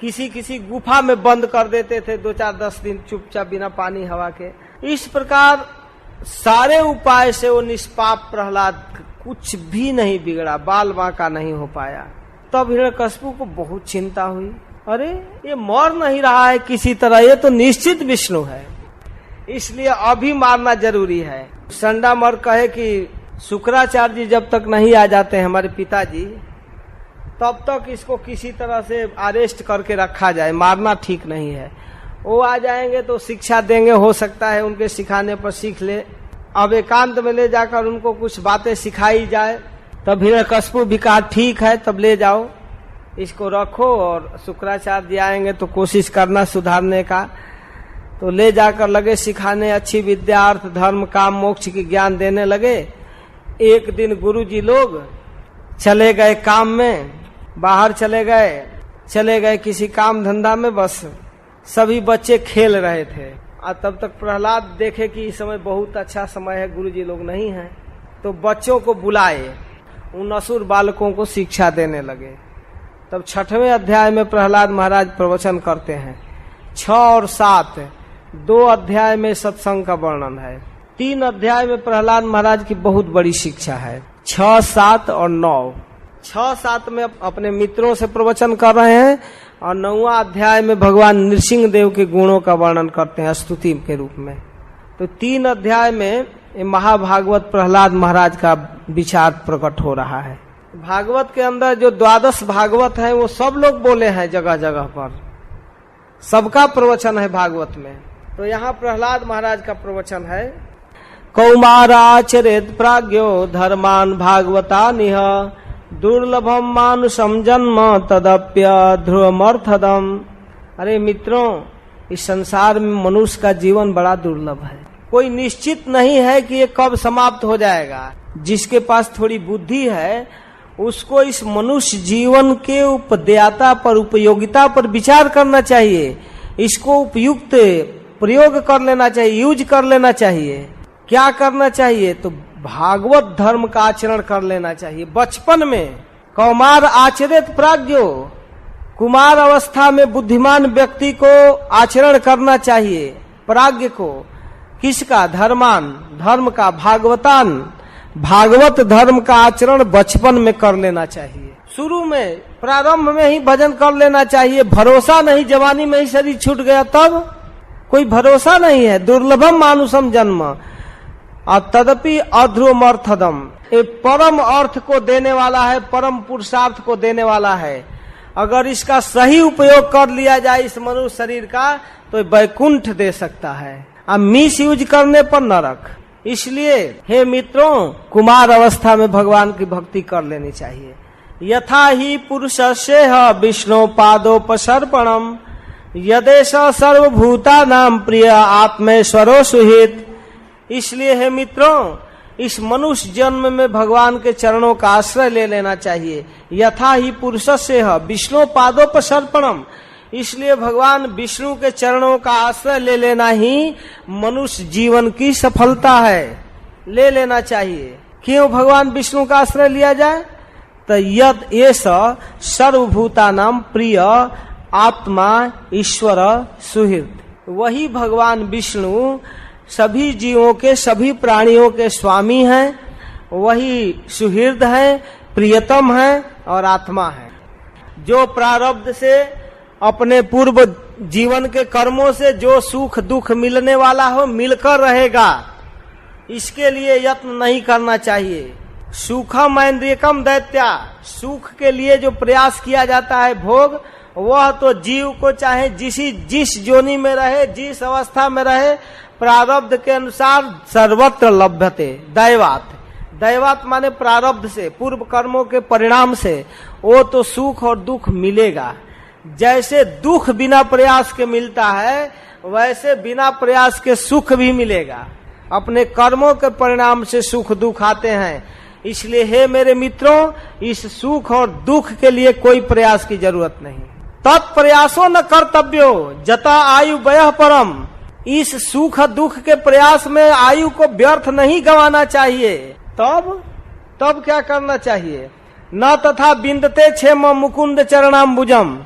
किसी किसी गुफा में बंद कर देते थे 2-4-10 दिन चुपचाप बिना पानी हवा के। इस प्रकार सारे उपाय से वो निष्पाप प्रहलाद कुछ भी नहीं बिगड़ा, बाल बांका नहीं हो पाया। तब हिरण्यकशिपु को बहुत चिंता हुई, अरे ये मर नहीं रहा है किसी तरह, ये तो निश्चित विष्णु है, इसलिए अभी मारना जरूरी है। संडामर कहे कि शुक्राचार्य जी जब तक नहीं आ जाते हैं हमारे पिताजी, तब तक इसको किसी तरह से अरेस्ट करके रखा जाए, मारना ठीक नहीं है। वो आ जाएंगे तो शिक्षा देंगे, हो सकता है उनके सिखाने पर सीख ले। अब एकांत में ले जाकर उनको कुछ बातें सिखाई जाए। तब हिरण्यकशिपु भी कहा ठीक है, तब ले जाओ, इसको रखो और शुक्राचार्य जी आएंगे तो कोशिश करना सुधारने का। तो ले जाकर लगे सिखाने, अच्छी विद्या, अर्थ धर्म काम मोक्ष की ज्ञान देने लगे। एक दिन गुरुजी लोग चले गए काम में, बाहर चले गए किसी काम धंधा में, बस सभी बच्चे खेल रहे थे। और तब तक प्रहलाद देखे कि इस समय बहुत अच्छा समय है, गुरुजी लोग नहीं हैं, तो बच्चों को बुलाए, उन असुर बालकों को शिक्षा देने लगे। तब 6वें अध्याय में प्रहलाद महाराज प्रवचन करते हैं। 6 और 7 2 अध्याय में सत्संग का वर्णन है। 3 अध्याय में प्रहलाद महाराज की बहुत बड़ी शिक्षा है। 6, 7 और 9। 6, 7 में अपने मित्रों से प्रवचन कर रहे हैं और 9वां अध्याय में भगवान नृसिंह देव के गुणों का वर्णन करते हैं स्तुति के रूप में। तो 3 अध्याय में महाभागवत प्रहलाद महाराज का विचार प्रकट हो रहा है। भागवत के अंदर जो 12 भागवत है वो सब लोग बोले हैं, जगह जगह पर सबका प्रवचन है भागवत में। तो यहाँ प्रहलाद महाराज का प्रवचन है। कौमाराचरेत प्राज्ञो धर्मान भागवता निह दुर्लभम मानुषम जन्म तदप्य ध्रुवमर्थदम। अरे मित्रों, इस संसार में मनुष्य का जीवन बड़ा दुर्लभ है। कोई निश्चित नहीं है कि ये कब समाप्त हो जाएगा। जिसके पास थोड़ी बुद्धि है उसको इस मनुष्य जीवन के उपदेयता पर, उपयोगिता पर विचार करना चाहिए। इसको उपयुक्त प्रयोग कर लेना चाहिए, यूज कर लेना चाहिए। क्या करना चाहिए? तो भागवत धर्म का आचरण कर लेना चाहिए। बचपन में कौमार आचरित प्राज्ञो, कुमार अवस्था में बुद्धिमान व्यक्ति को आचरण करना चाहिए। प्राज्ञ को किसका? धर्मान, धर्म का, भागवतान, भागवत धर्म का आचरण बचपन में कर लेना चाहिए। शुरू में, प्रारंभ में ही भजन कर लेना चाहिए। भरोसा नहीं, जवानी में ही शरीर छूट गया तब कोई भरोसा नहीं है। दुर्लभम मानुषम जन्म और तदपि अध्रुवमर्थदम, ये परम अर्थ को देने वाला है, परम पुरुषार्थ को देने वाला है। अगर इसका सही उपयोग कर लिया जाए इस मनुष्य शरीर का तो वैकुंठ दे सकता है, अब मिस यूज करने पर नरक। इसलिए हे मित्रों, कुमार अवस्था में भगवान की भक्ति कर लेनी चाहिए। यथा ही पुरुषस्य विष्णु पादोपसर्पणम यदेश सर्वभूता नाम प्रिय आत्मेश्वरो सुहित। इसलिए हे मित्रों, इस मनुष्य जन्म में भगवान के चरणों का आश्रय ले लेना चाहिए। यथा ही पुरुषस्य विष्णु पादोपसर्पणम, इसलिए भगवान विष्णु के चरणों का आश्रय ले लेना ही मनुष्य जीवन की सफलता है। ले लेना चाहिए। क्यों भगवान विष्णु का आश्रय लिया जाए? तो यद एष सर्वभूता नाम प्रिय आत्मा ईश्वर सुहृद, वही भगवान विष्णु सभी जीवों के, सभी प्राणियों के स्वामी हैं, वही सुहृद है, प्रियतम है और आत्मा है। जो प्रारब्ध से, अपने पूर्व जीवन के कर्मों से जो सुख दुख मिलने वाला हो मिलकर रहेगा, इसके लिए यत्न नहीं करना चाहिए। सुखम ऐन्द्रियकम दैत्या, सुख के लिए जो प्रयास किया जाता है भोग, वह तो जीव को चाहे जिस जोनि में रहे, जिस अवस्था में रहे, प्रारब्ध के अनुसार सर्वत्र लभ्यते। दैवात, दैवात माने प्रारब्ध से, पूर्व कर्मों के परिणाम से वो तो सुख और दुख मिलेगा। जैसे दुख बिना प्रयास के मिलता है, वैसे बिना प्रयास के सुख भी मिलेगा। अपने कर्मों के परिणाम से सुख दुख आते हैं। इसलिए हे मेरे मित्रों, इस सुख और दुख के लिए कोई प्रयास की जरूरत नहीं। तत्प्रयासो न कर्तव्यो जता आयु व्यय परम, इस सुख दुख के प्रयास में आयु को व्यर्थ नहीं गंवाना चाहिए। तब क्या करना चाहिए? न तथा बिंदते क्षेम मुकुंद चरणाम्बुजम,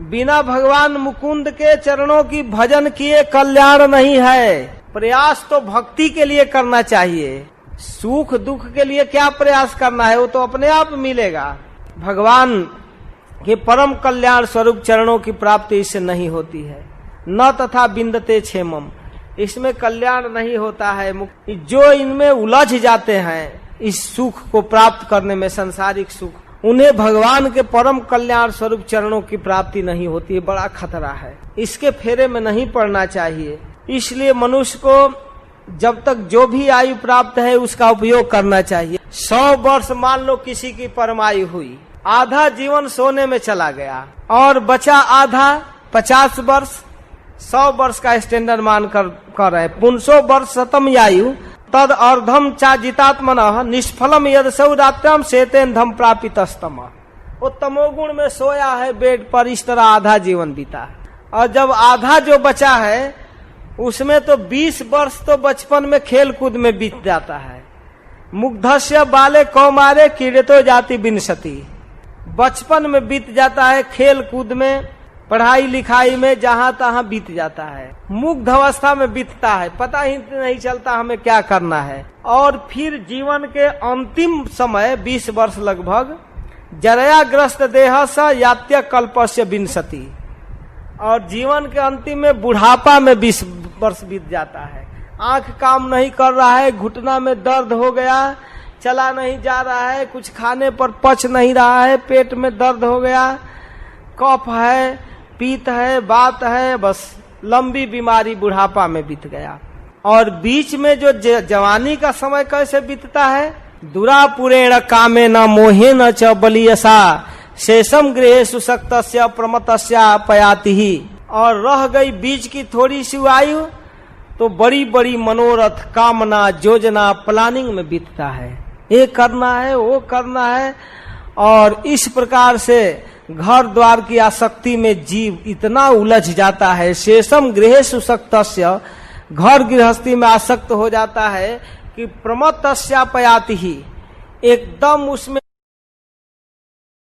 बिना भगवान मुकुंद के चरणों की भजन किए कल्याण नहीं है। प्रयास तो भक्ति के लिए करना चाहिए। सुख दुख के लिए क्या प्रयास करना है? वो तो अपने आप मिलेगा। भगवान के परम कल्याण स्वरूप चरणों की प्राप्ति इससे नहीं होती है। न तथा बिंदते क्षेमम, इसमें कल्याण नहीं होता है। जो इनमें उलझ जाते हैं इस सुख को प्राप्त करने में, सांसारिक सुख, उन्हें भगवान के परम कल्याण स्वरूप चरणों की प्राप्ति नहीं होती है। बड़ा खतरा है, इसके फेरे में नहीं पड़ना चाहिए। इसलिए मनुष्य को जब तक जो भी आयु प्राप्त है उसका उपयोग करना चाहिए। 100 वर्ष मान लो किसी की परमायु हुई, आधा जीवन सोने में चला गया और बचा आधा 50 वर्ष, 100 वर्ष का स्टैंडर्ड मान कर रहे। 500 वर्ष शतम आयु तद अर्धम चाजितात्मन निष्फलम यद सौरात्रम सेतेन धम प्रापितस्तम। वो तमोगुण में सोया है बेड पर, इस तरह आधा जीवन बीता। और जब आधा जो बचा है उसमें तो 20 वर्ष तो बचपन में खेल कूद में बीत जाता है। मुग्धस्य बाले कौमारे कीड़ितो जाति विंशति, बचपन में बीत जाता है, खेल कूद में, पढ़ाई लिखाई में, जहां तहां बीत जाता है। मुग्ध अवस्था में बीतता है, पता ही नहीं चलता हमें क्या करना है। और फिर जीवन के अंतिम समय 20 वर्ष लगभग जराग्रस्त देह स यात्य कल्पस्य विंशति, और जीवन के अंतिम में बुढ़ापा में 20 वर्ष बीत जाता है। आंख काम नहीं कर रहा है, घुटना में दर्द हो गया, चला नहीं जा रहा है, कुछ खाने पर पच नहीं रहा है, पेट में दर्द हो गया, कफ है, पीत है, बात है, बस लंबी बीमारी बुढ़ापा में बीत गया। और बीच में जो जवानी का समय कैसे बीतता है, दुरापुरेण कामे न मोहे न च बलियसा शेषम गृहे सुशक्तस्य प्रमतस्या पयाति ही। और रह गई बीच की थोड़ी सी आयु तो बड़ी बड़ी मनोरथ, कामना, योजना, प्लानिंग में बीतता है। ये करना है, वो करना है, और इस प्रकार से घर द्वार की आसक्ति में जीव इतना उलझ जाता है। शेषम गृहे सुशक्तस्य, घर गृहस्थी में आसक्त हो जाता है कि प्रमतस्या पयाति ही, एकदम उसमें